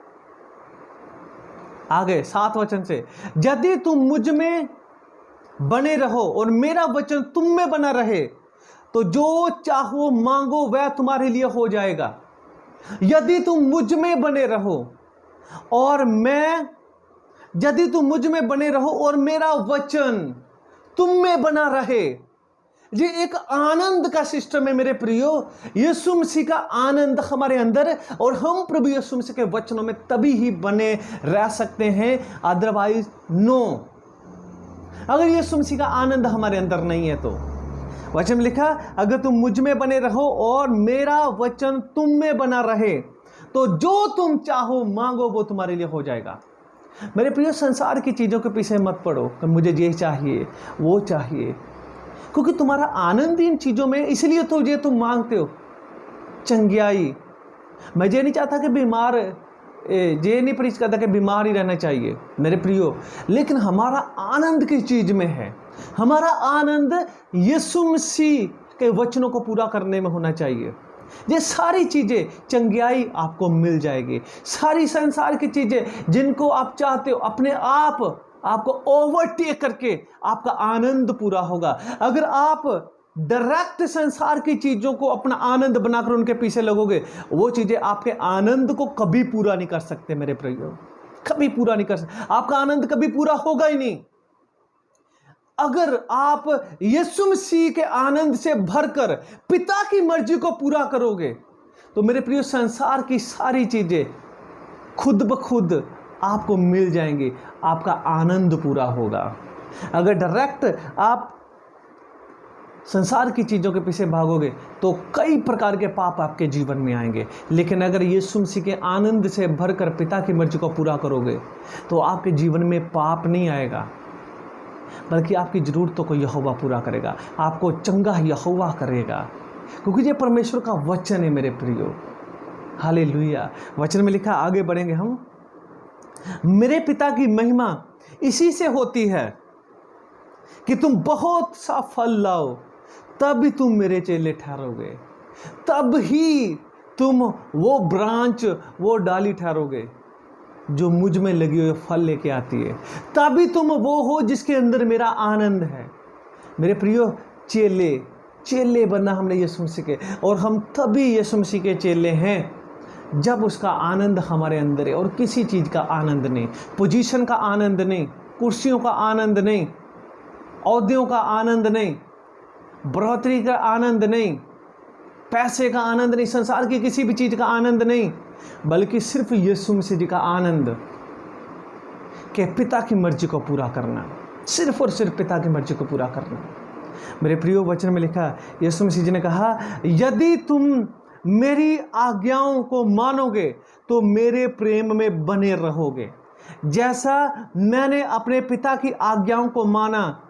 आगे 7 वचन से, यदि तुम मुझ में बने रहो और मेरा वचन तुम में बना रहे तो जो चाहो मांगो वह तुम्हारे लिए हो जाएगा। यदि तुम मुझ में बने रहो और यदि तुम मुझ में बने रहो और मेरा वचन तुम में बना रहे, ये एक आनंद का सिस्टम है मेरे प्रियो। यीशु मसीह का आनंद हमारे अंदर है और हम प्रभु यीशु मसीह के वचनों में तभी ही बने रह सकते हैं, अदरवाइज नो। अगर यीशु मसीह का आनंद हमारे अंदर नहीं है तो वचन में लिखा, अगर तुम मुझ में बने रहो और मेरा वचन तुम में बना रहे तो जो तुम चाहो मांगो वो तुम्हारे लिए हो जाएगा। मेरे प्रिय, संसार की चीज़ों के पीछे मत पड़ो कि मुझे ये चाहिए वो चाहिए, क्योंकि तुम्हारा आनंद इन चीज़ों में, इसलिए तो ये तुम मांगते हो चंगियाई। मैं ये नहीं चाहता कि बीमार, ये नहीं प्रीच करता कि बीमार ही रहना चाहिए मेरे प्रियो, लेकिन हमारा आनंद किस चीज़ में है? हमारा आनंद यीशु मसीह के वचनों को पूरा करने में होना चाहिए। ये सारी चीज़ें चंगियाई आपको मिल जाएगी। सारी संसार की चीज़ें जिनको आप चाहते हो अपने आप आपको ओवरटेक करके आपका आनंद पूरा होगा। अगर आप डायरेक्ट संसार की चीज़ों को अपना आनंद बनाकर उनके पीछे लगोगे, वो चीज़ें आपके आनंद को कभी पूरा नहीं कर सकते मेरे प्रियो, कभी पूरा नहीं कर सकते। आपका आनंद कभी पूरा होगा ही नहीं। अगर आप यीशु मसीह के आनंद से भरकर पिता की मर्जी को पूरा करोगे तो मेरे प्रिय, संसार की सारी चीजें खुद ब खुद आपको मिल जाएंगी, आपका आनंद पूरा होगा। अगर डायरेक्ट आप संसार की चीज़ों के पीछे भागोगे तो कई प्रकार के पाप आपके जीवन में आएंगे, लेकिन अगर यीशु मसीह के आनंद से भरकर पिता की मर्जी को पूरा करोगे तो आपके जीवन में पाप नहीं आएगा, बल्कि आपकी ज़रूरतों को यहोवा पूरा करेगा, आपको चंगा यहोवा करेगा, क्योंकि ये परमेश्वर का वचन है मेरे प्रियो। हालेलुया। वचन में लिखा, आगे बढ़ेंगे हम, मेरे पिता की महिमा इसी से होती है कि तुम बहुत सा फल लाओ, तब भी तुम मेरे चेले ठहरोगे, तब ही तुम वो ब्रांच, वो डाली ठहरोगे जो मुझ में लगी हुई फल लेके आती है, तभी तुम वो हो जिसके अंदर मेरा आनंद है। मेरे प्रियो, चेले बनना हमने यीशु मसीह के, और हम तभी यीशु मसीह के चेले हैं जब उसका आनंद हमारे अंदर है, और किसी चीज़ का आनंद नहीं, पोजीशन का आनंद नहीं, कुर्सियों का आनंद नहीं, औहदों का आनंद नहीं, बढ़ोतरी का आनंद नहीं, पैसे का आनंद नहीं, संसार की किसी भी चीज़ का आनंद नहीं, बल्कि सिर्फ यीशु मसीह जी का आनंद के पिता की मर्जी को पूरा करना, सिर्फ और सिर्फ पिता की मर्जी को पूरा करना। मेरे प्रियो, वचन में लिखा, यीशु मसीह जी ने कहा, यदि तुम मेरी आज्ञाओं को मानोगे तो मेरे प्रेम में बने रहोगे, जैसा मैंने अपने पिता की आज्ञाओं को माना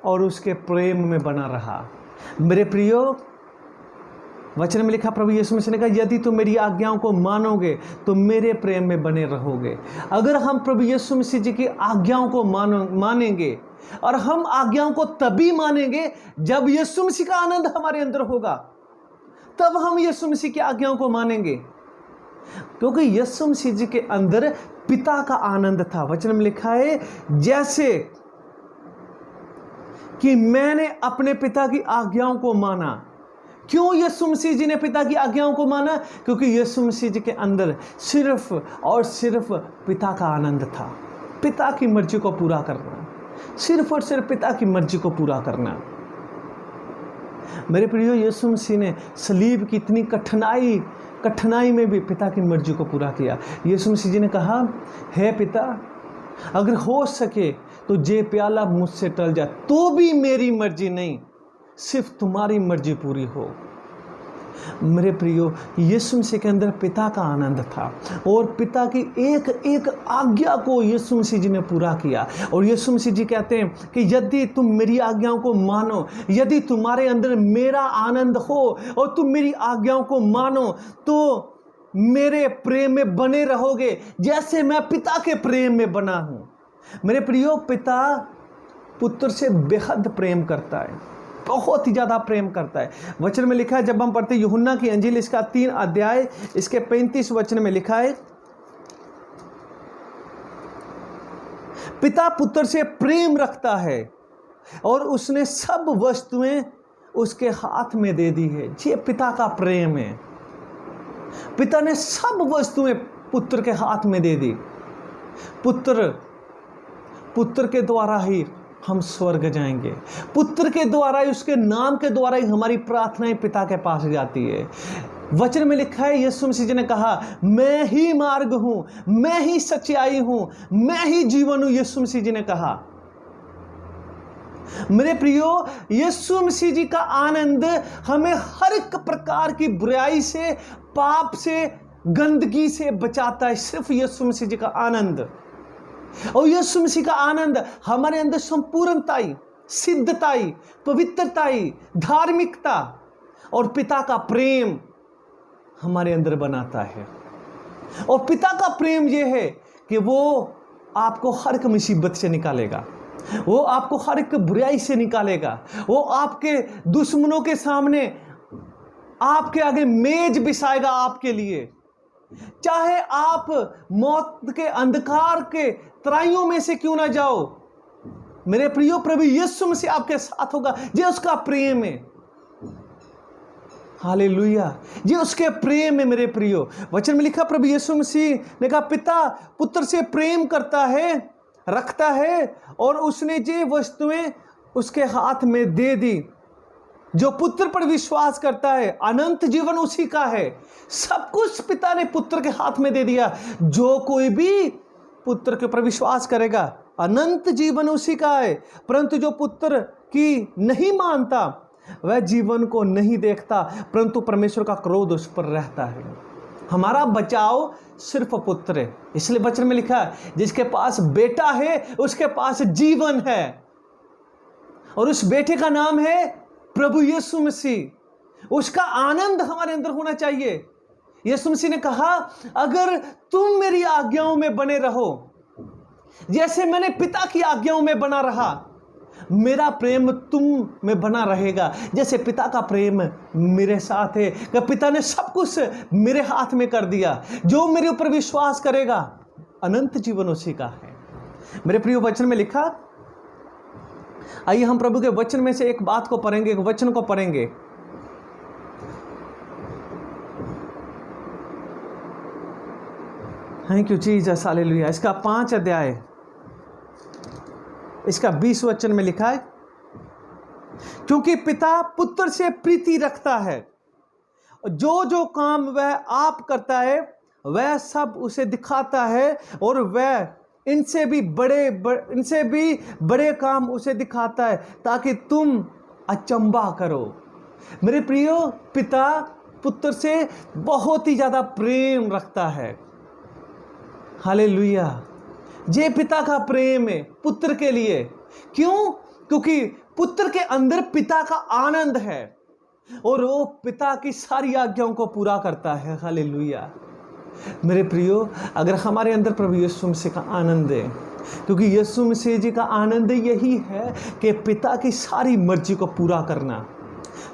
और उसके प्रेम में बना रहा। मेरे प्रियो, वचन में लिखा, प्रभु यीशु मसीह ने कहा, यदि तुम मेरी आज्ञाओं को मानोगे तो मेरे प्रेम में बने रहोगे। अगर हम प्रभु यीशु मसीह जी की आज्ञाओं को मानेंगे, और हम आज्ञाओं को तभी मानेंगे जब यीशु मसीह का आनंद हमारे अंदर होगा, तब हम यीशु मसीह की आज्ञाओं को मानेंगे, क्योंकि यीशु मसीह जी के अंदर पिता का आनंद था। वचन में लिखा है, जैसे कि मैंने अपने पिता की आज्ञाओं को माना। क्यों यीशु मसीह जी ने पिता की आज्ञाओं को माना? क्योंकि यीशु मसीह जी के अंदर सिर्फ और सिर्फ पिता का आनंद था, पिता की मर्जी को पूरा करना, सिर्फ और सिर्फ पिता की मर्जी को पूरा करना। मेरे प्रियो, यीशु मसीह ने सलीब की इतनी कठिनाई में भी पिता की मर्जी को पूरा किया। यीशु मसीह जी ने कहा, हे पिता, अगर हो सके तो जे प्याला मुझसे टल जाए, तो भी मेरी मर्जी नहीं, सिर्फ तुम्हारी मर्जी पूरी हो। मेरे प्रियो, यीशु मसीह के अंदर पिता का आनंद था, और पिता की एक एक आज्ञा को यीशु मसीह जी ने पूरा किया। और यीशु मसीह जी कहते हैं कि यदि तुम मेरी आज्ञाओं को मानो, यदि तुम्हारे अंदर मेरा आनंद हो और तुम मेरी आज्ञाओं को मानो, तो मेरे प्रेम में बने रहोगे, जैसे मैं पिता के प्रेम में बना हूँ। मेरे प्रियो, पिता पुत्र से बेहद प्रेम करता है, बहुत ही ज़्यादा प्रेम करता है। वचन में लिखा है, जब हम पढ़ते यूहन्ना की अंजील, इसका 3 अध्याय, इसके 35 वचन में लिखा है, पिता पुत्र से प्रेम रखता है और उसने सब वस्तुएं उसके हाथ में दे दी है। ये पिता का प्रेम है। पिता ने सब वस्तुएं पुत्र के हाथ में दे दी। पुत्र के द्वारा ही हम स्वर्ग जाएंगे। पुत्र के द्वारा ही, उसके नाम के द्वारा ही हमारी प्रार्थनाएं पिता के पास जाती है। वचन में लिखा है, यीशु मसीह जी ने कहा, मैं ही मार्ग हूं, मैं ही सच्चाई हूं, मैं ही जीवन हूं। यीशु मसीह जी ने कहा। मेरे प्रियो, यीशु मसीह जी का आनंद हमें हर एक प्रकार की बुराई से, पाप से, गंदगी से बचाता है। सिर्फ यीशु मसीह जी का आनंद। और यीशु मसीह का आनंद हमारे अंदर संपूर्णताई, सिद्धताई, पवित्रताई, धार्मिकता और पिता का प्रेम हमारे अंदर बनाता है। और पिता का प्रेम यह है कि वो आपको हर एक मुसीबत से निकालेगा, वो आपको हर एक बुराई से निकालेगा, वो आपके दुश्मनों के सामने आपके आगे मेज बिछाएगा आपके लिए। चाहे आप मौत के अंधकार के तराइयों में से क्यों ना जाओ, मेरे प्रियो, प्रभु यीशु मसीह आपके साथ होगा। ये उसका प्रेम है। हालेलुया, ये उसके प्रेम है मेरे प्रियो। वचन में लिखा, प्रभु यीशु मसीह ने कहा, पिता पुत्र से प्रेम करता है, रखता है, और उसने ये वस्तुएं उसके हाथ में दे दी। जो पुत्र पर विश्वास करता है, अनंत जीवन उसी का है। सब कुछ पिता ने पुत्र के हाथ में दे दिया। जो कोई भी पुत्र के ऊपर विश्वास करेगा, अनंत जीवन उसी का है। परंतु जो पुत्र की नहीं मानता, वह जीवन को नहीं देखता, परंतु परमेश्वर का क्रोध उस पर रहता है। हमारा बचाव सिर्फ पुत्र है। इसलिए वचन में लिखा है, जिसके पास बेटा है उसके पास जीवन है, और उस बेटे का नाम है प्रभु यीशु मसीह। उसका आनंद हमारे अंदर होना चाहिए। यीशु मसीह ने कहा, अगर तुम मेरी आज्ञाओं में बने रहो, जैसे मैंने पिता की आज्ञाओं में बना रहा, मेरा प्रेम तुम में बना रहेगा। जैसे पिता का प्रेम मेरे साथ है, कि पिता ने सब कुछ मेरे हाथ में कर दिया। जो मेरे ऊपर विश्वास करेगा, अनंत जीवन उसी का है। मेरे प्रिय, वचन में लिखा, आइए हम प्रभु के वचन में से एक बात को पढ़ेंगे, एक वचन को पढ़ेंगे। Thank you Jesus, hallelujah. इसका 5 अध्याय, इसका 20 वचन में लिखा है, क्योंकि पिता पुत्र से प्रीति रखता है, जो जो काम वह आप करता है वह सब उसे दिखाता है, और वह इनसे भी बड़े काम उसे दिखाता है, ताकि तुम अचंभा करो। मेरे प्रियो, पिता पुत्र से बहुत ही ज़्यादा प्रेम रखता है। हालेलुया, ये पिता का प्रेम है पुत्र के लिए। क्यों? क्योंकि पुत्र के अंदर पिता का आनंद है, और वो पिता की सारी आज्ञाओं को पूरा करता है। हालेलुया। मेरे प्रियो, अगर हमारे अंदर प्रभु यीशु मसीह का आनंद है, क्योंकि यीशु मसीह जी का आनंद यही है कि पिता की सारी मर्जी को पूरा करना,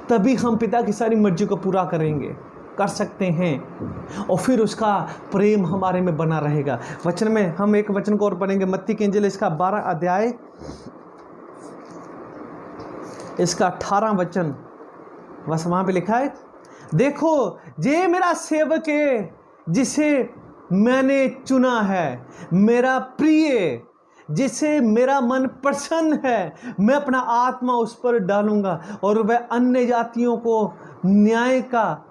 तभी हम पिता की सारी मर्जी को पूरा कर सकते हैं, और फिर उसका प्रेम हमारे में बना रहेगा। वचन में हम एक वचन को और पढ़ेंगे, मत्ती की इंजील इसका 12 अध्याय, इसका 18 वचन, बस वहाँ पे लिखा है, देखो ये मेरा सेवक है जिसे मैंने चुना है, मेरा प्रिय, जिसे मेरा मन प्रसन्न है। मैं अपना आत्मा उस पर डालूंगा, और वह अन्य जातियों को न्याय का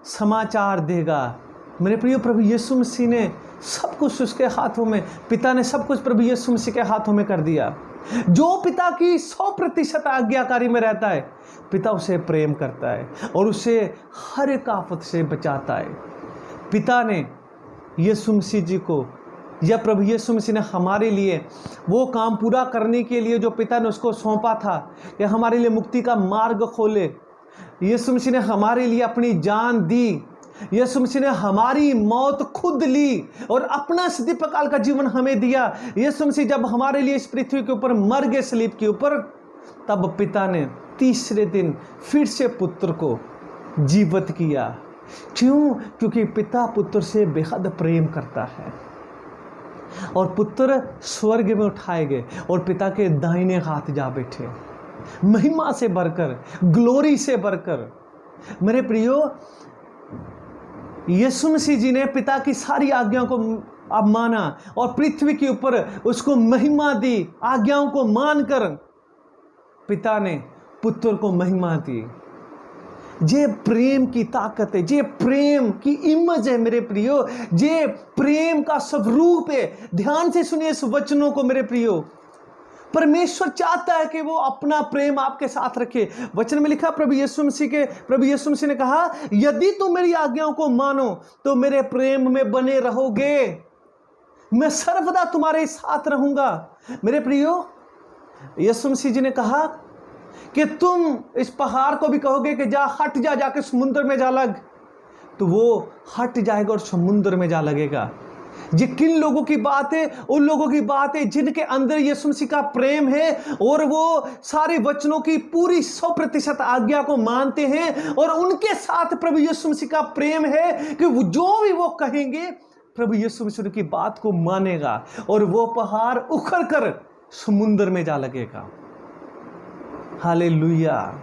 समाचार देगा। मेरे प्रिय, प्रभु यीशु मसीह ने सब कुछ उसके हाथों में, पिता ने सब कुछ प्रभु यीशु मसीह के हाथों में कर दिया। जो पिता की 100% आज्ञाकारी में रहता है, पिता उसे प्रेम करता है और उसे हर एक आफत से बचाता है। पिता ने यीशु मसीह जी को, या प्रभु यीशु मसीह ने हमारे लिए वो काम पूरा करने के लिए जो पिता ने उसको सौंपा था, कि हमारे लिए मुक्ति का मार्ग खोले। यीशु मसीह ने हमारे लिए अपनी जान दी। यीशु मसीह ने हमारी मौत खुद ली और अपना सदैव का जीवन हमें दिया। यीशु मसीह जब हमारे लिए इस पृथ्वी के ऊपर मर गए सलीब के ऊपर, तब पिता ने तीसरे दिन फिर से पुत्र को जीवित किया। क्यों? क्योंकि पिता पुत्र से बेहद प्रेम करता है। और पुत्र स्वर्ग में उठाए गए और पिता के दाहिने हाथ जा बैठे, महिमा से भरकर, ग्लोरी से भरकर। मेरे प्रियो, यीशु मसीह जी ने पिता की सारी आज्ञाओं को अब माना और पृथ्वी के ऊपर उसको महिमा दी। आज्ञाओं को मानकर पिता ने पुत्र को महिमा दी। ये प्रेम की ताकत है, ये प्रेम की इमेज है मेरे प्रियो, ये प्रेम का स्वरूप है। ध्यान से सुनिए इस वचनों को मेरे प्रियो। परमेश्वर चाहता है कि वो अपना प्रेम आपके साथ रखे। वचन में लिखा प्रभु यीशु मसीह ने कहा, यदि तुम मेरी आज्ञाओं को मानो तो मेरे प्रेम में बने रहोगे, मैं सर्वदा तुम्हारे साथ रहूंगा। मेरे प्रियो, यीशु मसीह जी ने कहा कि तुम इस पहाड़ को भी कहोगे कि जा हट जा, जाके समुद्र में जा लग, तो वो हट जाएगा और समुद्र में जा लगेगा। ये किन लोगों की बात है? उन लोगों की बात है जिनके अंदर यीशु मसीह का प्रेम है और वो सारे वचनों की पूरी 100% आज्ञा को मानते हैं और उनके साथ प्रभु यीशु मसीह का प्रेम है कि वो जो भी वो कहेंगे प्रभु यीशु मसीह की बात को मानेगा और वो पहाड़ उखड़ कर समुद्र में जा लगेगा। हालेलुया।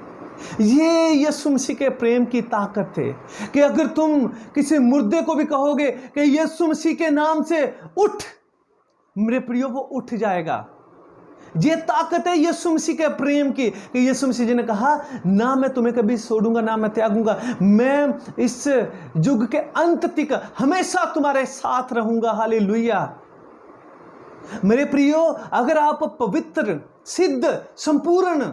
ये यीशु मसीह के प्रेम की ताकत है कि अगर तुम किसी मुर्दे को भी कहोगे कि यीशु मसीह के नाम से उठ, मेरे प्रियो वो उठ जाएगा। ये ताकत है यीशु मसीह के प्रेम की कि यीशु मसीह जी ने कहा, ना मैं तुम्हें कभी छोड़ूंगा ना मैं त्यागूंगा, मैं इस युग के अंत तक हमेशा तुम्हारे साथ रहूंगा। हालेलुया। मेरे प्रियो, अगर आप पवित्र, सिद्ध, संपूर्ण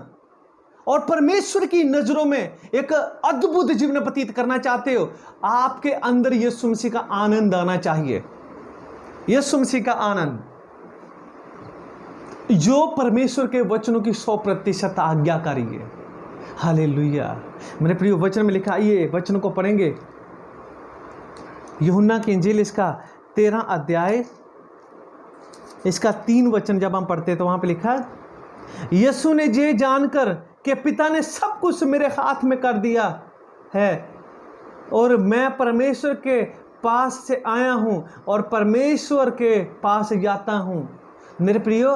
और परमेश्वर की नजरों में एक अद्भुत जीवन व्यतीत करना चाहते हो, आपके अंदर यीशु मसीह का आनंद आना चाहिए। यीशु मसीह का आनंद जो परमेश्वर के वचनों की 100% आज्ञाकारी है। हालेलुया। मेरे प्रिय, वचन में लिखा, आइए वचन को पढ़ेंगे। यूहन्ना की इंजील इसका 13 अध्याय इसका 3 वचन जब हम पढ़ते हैं तो वहां पे लिखा है, यीशु ने ये जानकर कि पिता ने सब कुछ मेरे हाथ में कर दिया है और मैं परमेश्वर के पास से आया हूं और परमेश्वर के पास जाता हूं। मेरे प्रियो,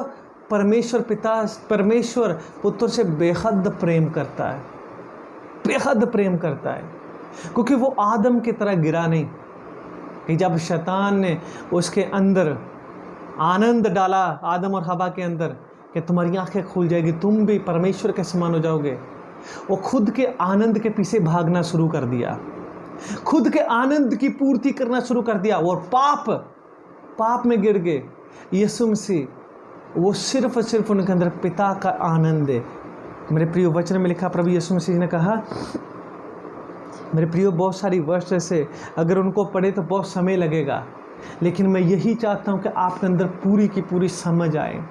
परमेश्वर पिता, परमेश्वर पुत्र से बेहद प्रेम करता है, बेहद प्रेम करता है, क्योंकि वो आदम की तरह गिरा नहीं कि जब शैतान ने उसके अंदर आनंद डाला, आदम और हवा के अंदर, कि तुम्हारी आंखें खुल जाएगी, तुम भी परमेश्वर के समान हो जाओगे। वो खुद के आनंद के पीछे भागना शुरू कर दिया, खुद के आनंद की पूर्ति करना शुरू कर दिया और पाप में गिर गए। यीशु मसीह वो सिर्फ उनके अंदर पिता का आनंद है। मेरे प्रिय, वचन में लिखा प्रभु यीशु मसीह ने कहा, मेरे प्रिय, बहुत सारी वर्ष से अगर उनको पढ़े तो बहुत समय लगेगा, लेकिन मैं यही चाहता हूं कि आपके अंदर पूरी की पूरी समझ आए,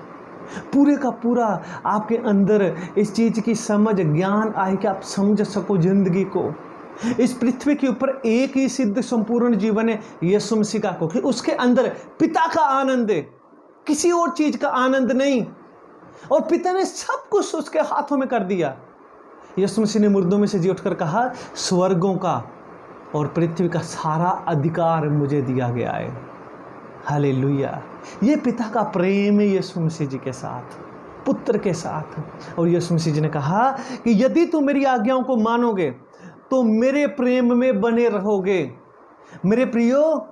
पूरे का पूरा आपके अंदर इस चीज की समझ, ज्ञान आए कि आप समझ सको जिंदगी को। इस पृथ्वी के ऊपर एक ही सिद्ध संपूर्ण जीवन है, यीशु मसीह का, क्योंकि उसके अंदर पिता का आनंद है, किसी और चीज का आनंद नहीं। और पिता ने सब कुछ उसके हाथों में कर दिया। यीशु मसीह ने मुर्दों में से जी उठकर कहा, स्वर्गों का और पृथ्वी का सारा अधिकार मुझे दिया गया है। हालेलुया। ये पिता का प्रेम है यीशु मसीह जी के साथ, पुत्र के साथ। और यीशु मसीह जी ने कहा कि यदि तुम मेरी आज्ञाओं को मानोगे तो मेरे प्रेम में बने रहोगे। मेरे प्रियो,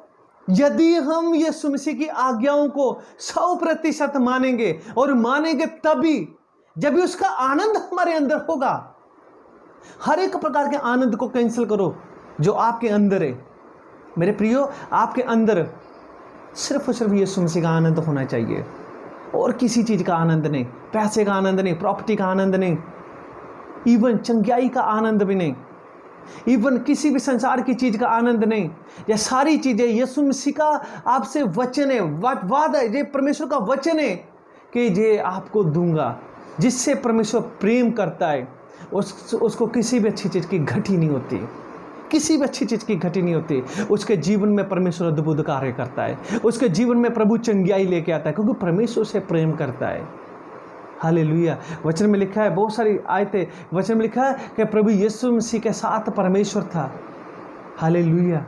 यदि हम यीशु मसीह की आज्ञाओं को 100% मानेंगे, और मानेंगे तभी जब भी उसका आनंद हमारे अंदर होगा। हर एक प्रकार के आनंद को कैंसिल करो जो आपके अंदर है। मेरे प्रियो, आपके अंदर सिर्फ और सिर्फ यीशु मसीह का आनंद होना चाहिए, और किसी चीज़ का आनंद नहीं, पैसे का आनंद नहीं, प्रॉपर्टी का आनंद नहीं, इवन चंगाई का आनंद भी नहीं, इवन किसी भी संसार की चीज़ का आनंद नहीं। ये सारी चीज़ें यीशु मसीह का आपसे वचन है, वादा है, ये परमेश्वर का वचन है कि ये आपको दूंगा। जिससे परमेश्वर प्रेम करता है उसको किसी भी अच्छी चीज़ की घटी नहीं होती, किसी भी अच्छी चीज़ की घटी नहीं होती। उसके जीवन में परमेश्वर अद्भुत कार्य करता है, उसके जीवन में प्रभु चंगाई लेके आता है, क्योंकि परमेश्वर से प्रेम करता है। हालेलुया। वचन में लिखा है, बहुत सारी आयतें वचन में लिखा है कि प्रभु यीशु मसीह के साथ परमेश्वर था। हालेलुया।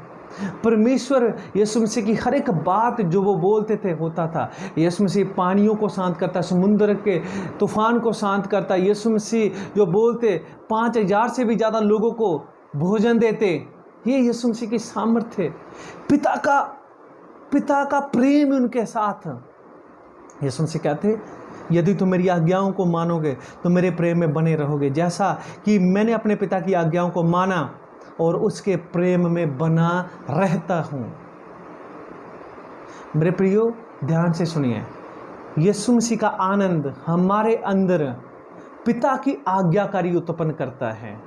परमेश्वर यीशु मसीह की हर एक बात जो वो बोलते थे होता था। यीशु मसीह पानियों को शांत करता, समुद्र के तूफान को शांत करता। यीशु मसीह जो बोलते 5000 से भी ज़्यादा लोगों को भोजन देते। ये यीशु मसीह की सामर्थ्य है। पिता का पिता का प्रेम उनके साथ। यीशु मसीह कहते, यदि तुम मेरी आज्ञाओं को मानोगे तो मेरे प्रेम में बने रहोगे, जैसा कि मैंने अपने पिता की आज्ञाओं को माना और उसके प्रेम में बना रहता हूं। मेरे प्रियो, ध्यान से सुनिए, यीशु मसीह का आनंद हमारे अंदर पिता की आज्ञाकारी उत्पन्न करता है।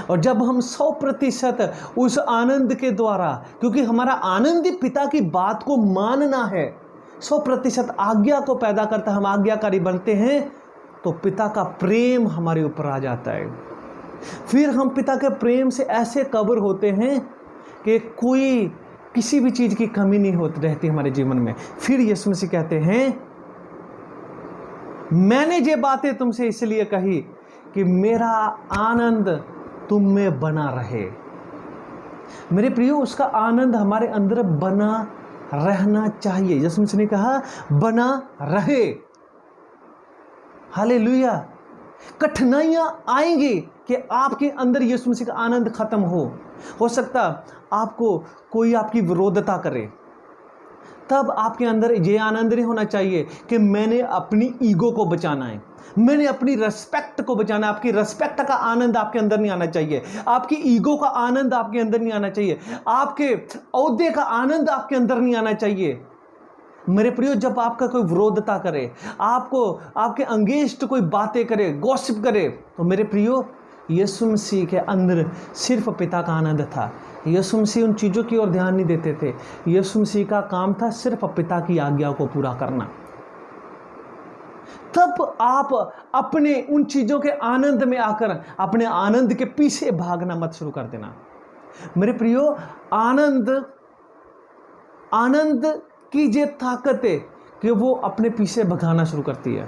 और जब हम 100% उस आनंद के द्वारा, क्योंकि हमारा आनंद ही पिता की बात को मानना है, 100% आज्ञा को पैदा करता है, हम आज्ञाकारी बनते हैं, तो पिता का प्रेम हमारे ऊपर आ जाता है। फिर हम पिता के प्रेम से ऐसे कवर होते हैं कि कोई किसी भी चीज़ की कमी नहीं होती रहती हमारे जीवन में। फिर यीशु मसीह कहते हैं, मैंने ये बातें तुमसे इसलिए कही कि मेरा आनंद तुम में बना रहे। मेरे प्रियो, उसका आनंद हमारे अंदर बना रहना चाहिए। यीशु मसीह ने कहा बना रहे। हालेलुया। कठिनाइयां आएंगी कि आपके अंदर यीशु मसीह का आनंद खत्म हो सकता आपको कोई आपकी विरोधता करे, तब आपके अंदर ये आनंद नहीं होना चाहिए कि मैंने अपनी ईगो को बचाना है, मैंने अपनी रेस्पेक्ट को बचाना है। आपकी रेस्पेक्ट का आनंद आपके अंदर नहीं आना चाहिए, आपकी ईगो का आनंद आपके अंदर नहीं आना चाहिए, आपके ओहदे का आनंद आपके अंदर नहीं आना चाहिए। मेरे प्रियो, जब आपका कोई विरोधता करे, आपको आपके अंगेंस्ट कोई बातें करे, गॉसिप करे, तो मेरे प्रियो, यीशु मसीह के अंदर सिर्फ पिता का आनंद था। यीशु मसीह उन चीज़ों की ओर ध्यान नहीं देते थे। यीशु मसीह का काम था सिर्फ पिता की आज्ञा को पूरा करना। तब आप अपने उन चीज़ों के आनंद में आकर अपने आनंद के पीछे भागना मत शुरू कर देना। मेरे प्रियो, आनंद की ये ताकत है कि वो अपने पीछे भगाना शुरू करती है।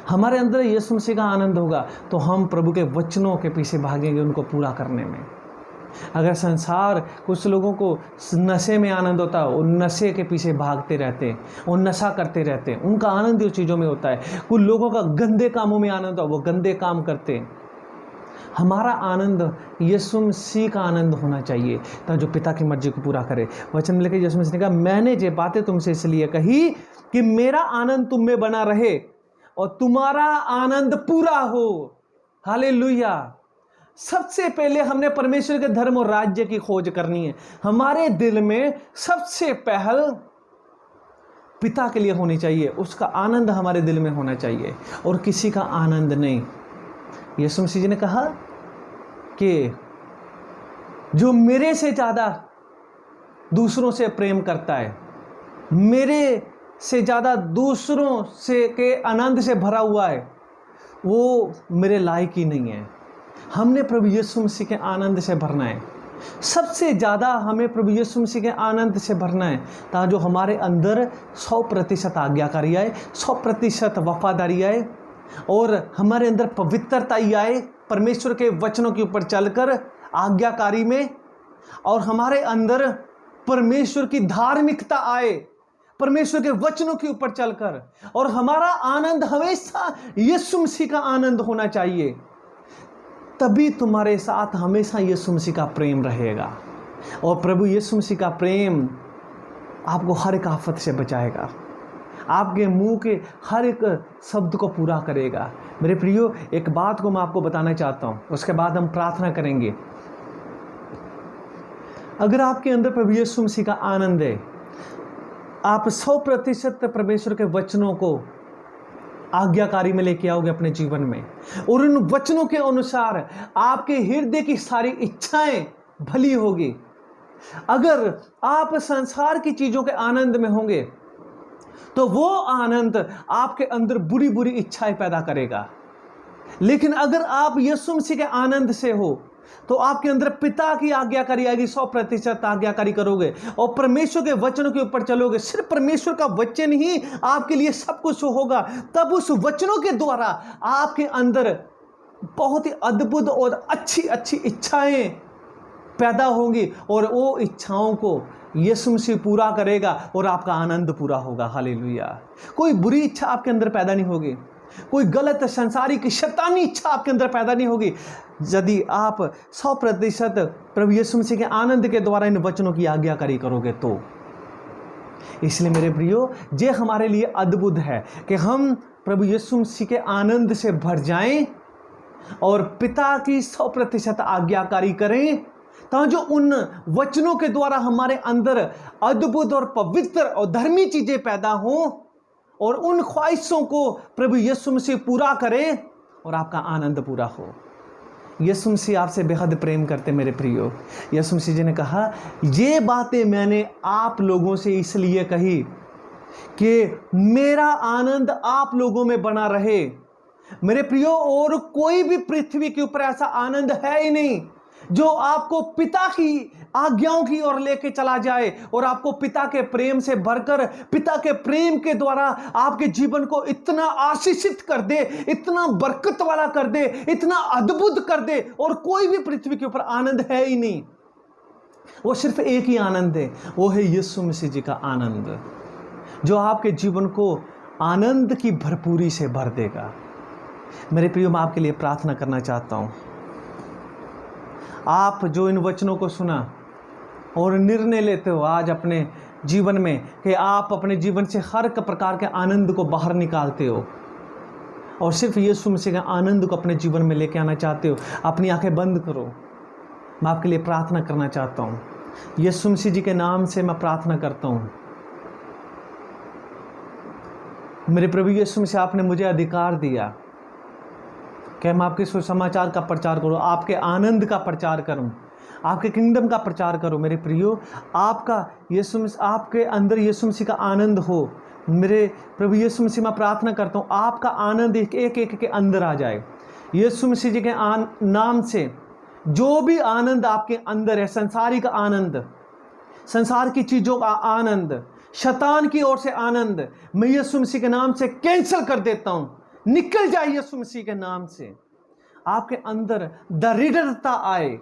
हमारे अंदर यीशु मसीह का आनंद होगा तो हम प्रभु के वचनों के पीछे भागेंगे उनको पूरा करने में। अगर संसार, कुछ लोगों को नशे में आनंद होता है, वो नशे के पीछे भागते रहते हैं, वो नशा करते रहते हैं, उनका आनंद उस चीज़ों में होता है। कुछ लोगों का गंदे कामों में आनंद होता है, वो गंदे काम करते हैं। हमारा आनंद यीशु मसीह का आनंद होना चाहिए, ताकि जो पिता की मर्जी को पूरा करे। वचन में लिखा, यीशु मसीह ने कहा, मैंने ये बातें तुमसे इसलिए कही कि मेरा आनंद तुम में बना रहे और तुम्हारा आनंद पूरा हो। हालेलुया। सबसे पहले हमने परमेश्वर के धर्म और राज्य की खोज करनी है। हमारे दिल में सबसे पहल पिता के लिए होनी चाहिए, उसका आनंद हमारे दिल में होना चाहिए और किसी का आनंद नहीं। यीशु मसीह जी ने कहा कि जो मेरे से ज़्यादा दूसरों से प्रेम करता है, मेरे से ज़्यादा दूसरों से के आनंद से भरा हुआ है, वो मेरे लायक ही नहीं है। हमने प्रभु यीशु मसीह के आनंद से भरना है। सबसे ज़्यादा हमें प्रभु यीशु मसीह के आनंद से भरना है, ताकि जो हमारे अंदर 100% आज्ञाकारी आए, 100% वफादारी आए और हमारे अंदर पवित्रता ही आए परमेश्वर के वचनों के ऊपर चलकर आज्ञाकारी में, और हमारे अंदर परमेश्वर की धार्मिकता आए परमेश्वर के वचनों के ऊपर चलकर, और हमारा आनंद हमेशा यीशु मसीह का आनंद होना चाहिए। तभी तुम्हारे साथ हमेशा यीशु मसीह का प्रेम रहेगा और प्रभु यीशु मसीह का प्रेम आपको हर एक आफत से बचाएगा, आपके मुंह के हर एक शब्द को पूरा करेगा। मेरे प्रियो, एक बात को मैं आपको बताना चाहता हूँ, उसके बाद हम प्रार्थना करेंगे। अगर आपके अंदर प्रभु यीशु मसीह का आनंद है, आप 100% परमेश्वर के वचनों को आज्ञाकारी में लेके आओगे अपने जीवन में, और उन वचनों के अनुसार आपके हृदय की सारी इच्छाएं भली होगी। अगर आप संसार की चीजों के आनंद में होंगे तो वो आनंद आपके अंदर बुरी बुरी इच्छाएं पैदा करेगा। लेकिन अगर आप यीशु मसीह के आनंद से हो तो आपके अंदर पिता की आज्ञाकारी आएगी, 100% आज्ञाकारी करोगे और परमेश्वर के वचनों के ऊपर चलोगे। सिर्फ परमेश्वर का वचन ही आपके लिए सब कुछ होगा। तब उस वचनों के द्वारा आपके अंदर बहुत ही अद्भुत और अच्छी अच्छी इच्छाएं पैदा होंगी और वो इच्छाओं को यीशु मसीह पूरा करेगा और आपका आनंद पूरा होगा। हालेलुया। कोई बुरी इच्छा आपके अंदर पैदा नहीं होगी, कोई गलत संसारिक शैतानी इच्छा आपके अंदर पैदा नहीं होगी, यदि आप 100% प्रभु यीशु मसीह के आनंद के द्वारा इन वचनों की आज्ञाकारी करोगे तो। इसलिए मेरे प्रियो, ये हमारे लिए अद्भुत है कि हम प्रभु यीशु मसीह के आनंद से भर जाएं और पिता की 100% आज्ञाकारी करें, ताकि जो उन वचनों के द्वारा हमारे अंदर अद्भुत और पवित्र और धर्मी चीजें पैदा हों और उन ख्वाहिशों को प्रभु यीशु मसीह पूरा करे और आपका आनंद पूरा हो। यीशु मसीह आपसे बेहद प्रेम करते मेरे प्रियो। यीशु मसीह जी ने कहा, ये बातें मैंने आप लोगों से इसलिए कही कि मेरा आनंद आप लोगों में बना रहे। मेरे प्रियो, और कोई भी पृथ्वी के ऊपर ऐसा आनंद है ही नहीं जो आपको पिता की आज्ञाओं की ओर लेके चला जाए और आपको पिता के प्रेम से भरकर, पिता के प्रेम के द्वारा आपके जीवन को इतना आशीषित कर दे, इतना बरकत वाला कर दे, इतना अद्भुत कर दे। और कोई भी पृथ्वी के ऊपर आनंद है ही नहीं। वो सिर्फ एक ही आनंद है, वो है यीशु मसीह जी का आनंद, जो आपके जीवन को आनंद की भरपूरी से भर देगा। मेरे प्रियो, मैं आपके लिए प्रार्थना करना चाहता हूं। आप जो इन वचनों को सुना और निर्णय लेते हो आज अपने जीवन में कि आप अपने जीवन से हर प्रकार के आनंद को बाहर निकालते हो और सिर्फ यीशु मसीह के आनंद को अपने जीवन में लेके आना चाहते हो, अपनी आंखें बंद करो। मैं आपके लिए प्रार्थना करना चाहता हूँ। यीशु मसीह जी के नाम से मैं प्रार्थना करता हूँ। मेरे प्रभु यीशु मसीह, आपने मुझे अधिकार दिया कि मैं आपके सुसमाचार का प्रचार करूं, आपके आनंद का प्रचार करूं, आपके किंगडम का प्रचार करूं। मेरे प्रियो, आपका यीशु मसीह, आपके अंदर यीशु मसीह का आनंद हो। मेरे प्रभु यीशु मसीह, मैं प्रार्थना करता हूं आपका आनंद एक एक के अंदर आ जाए। यीशु मसीह जी के नाम से जो भी आनंद आपके अंदर है, संसारिक आनंद, संसार की चीज़ों का आनंद, शैतान की ओर से आनंद, मैं यीशु मसीह के नाम से कैंसिल कर देता हूं। निकल जाए यीशु मसीह के नाम से। आपके अंदर दरिद्रता आए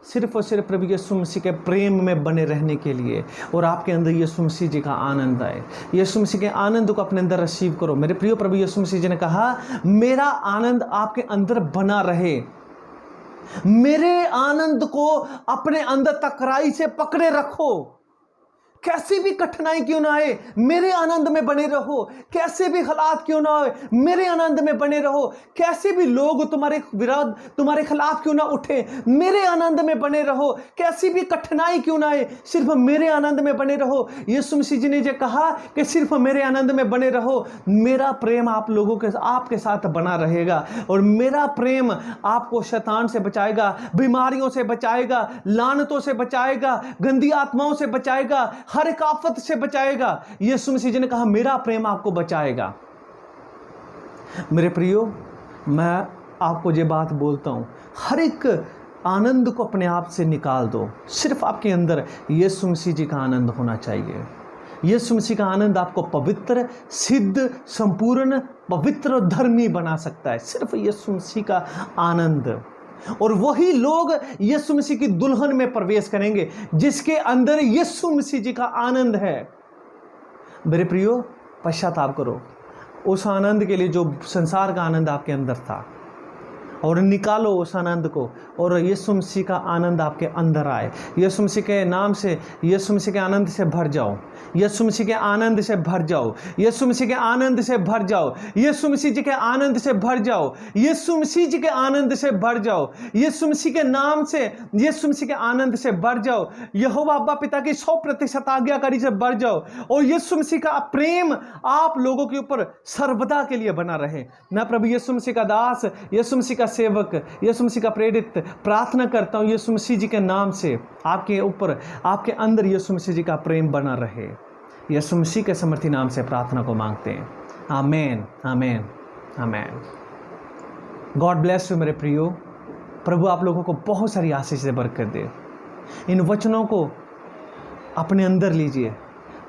सिर्फ और सिर्फ प्रभु यीशु मसीह के प्रेम में बने रहने के लिए, और आपके अंदर यीशु मसीह जी का आनंद आए। यीशु मसीह के आनंद को अपने अंदर रिसीव करो। मेरे प्रिय, प्रभु यीशु मसीह जी ने कहा, मेरा आनंद आपके अंदर बना रहे। मेरे आनंद को अपने अंदर तकराई से पकड़े रखो। कैसी भी कठिनाई क्यों ना आए, मेरे आनंद में बने रहो। कैसे भी हालात क्यों ना आए, मेरे आनंद में बने रहो। कैसे भी लोग तुम्हारे विरोध, तुम्हारे खिलाफ क्यों ना उठे, मेरे आनंद में बने रहो। कैसी भी कठिनाई क्यों ना आए, सिर्फ मेरे आनंद में बने रहो। यीशु मसीह जी ने जो कहा कि सिर्फ मेरे आनंद में बने रहो, मेरा प्रेम आप लोगों के आपके साथ बना रहेगा और मेरा प्रेम आपको शैतान से बचाएगा, बीमारियों से बचाएगा, लानतों से बचाएगा, गंदी आत्माओं से बचाएगा, हर एक आफत से बचाएगा। यीशु मसीह जी ने कहा, मेरा प्रेम आपको बचाएगा। मेरे प्रियो, मैं आपको ये बात बोलता हूं, हर एक आनंद को अपने आप से निकाल दो। सिर्फ आपके अंदर यीशु मसीह जी का आनंद होना चाहिए। यीशु मसीह का आनंद आपको पवित्र, सिद्ध, संपूर्ण, पवित्र और धर्मी बना सकता है। सिर्फ यीशु मसीह का आनंद। और वही लोग यीशु मसीह की दुल्हन में प्रवेश करेंगे जिसके अंदर यीशु मसीह जी का आनंद है। मेरे प्रियो, पश्चाताप करो उस आनंद के लिए जो संसार का आनंद आपके अंदर था, और निकालो उस आनंद को, और यीशु मसीह का आनंद आपके अंदर आए। यीशु मसीह के नाम से, यीशु मसीह के आनंद से भर जाओ। यीशु मसीह के आनंद से भर जाओ। यीशु मसीह के आनंद से भर जाओ। यीशु मसीह जी के आनंद से भर जाओ। यीशु मसीह जी के आनंद से भर जाओ। यीशु मसीह के नाम से, यीशु मसीह के आनंद से भर जाओ। यहोवा अब्बा पिता की 100% आज्ञाकारी से भर जाओ, और यीशु मसीह का प्रेम आप लोगों के ऊपर सर्वदा के लिए बना रहे। मैं प्रभु यीशु मसीह का दास, यीशु मसीह का सेवक, यीशु मसीह का प्रेरित प्रार्थना करता हूं यीशु मसीह जी के नाम से, आपके ऊपर, आपके अंदर यीशु मसीह जी का प्रेम बना रहे। यीशु मसीह के समर्थी नाम से प्रार्थना को मांगते हैं। आमेन, आमेन, आमेन। गॉड ब्लेस यू मेरे प्रियो। प्रभु आप लोगों को बहुत सारी आशीष से बरकत दे। इन वचनों को अपने अंदर लीजिए,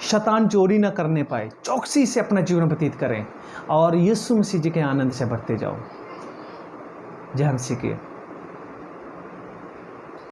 शैतान चोरी ना करने पाए। चौकसी से अपना जीवन व्यतीत करें और यीशु मसीह जी के आनंद से बढ़ते जाओ। जय मसीह की।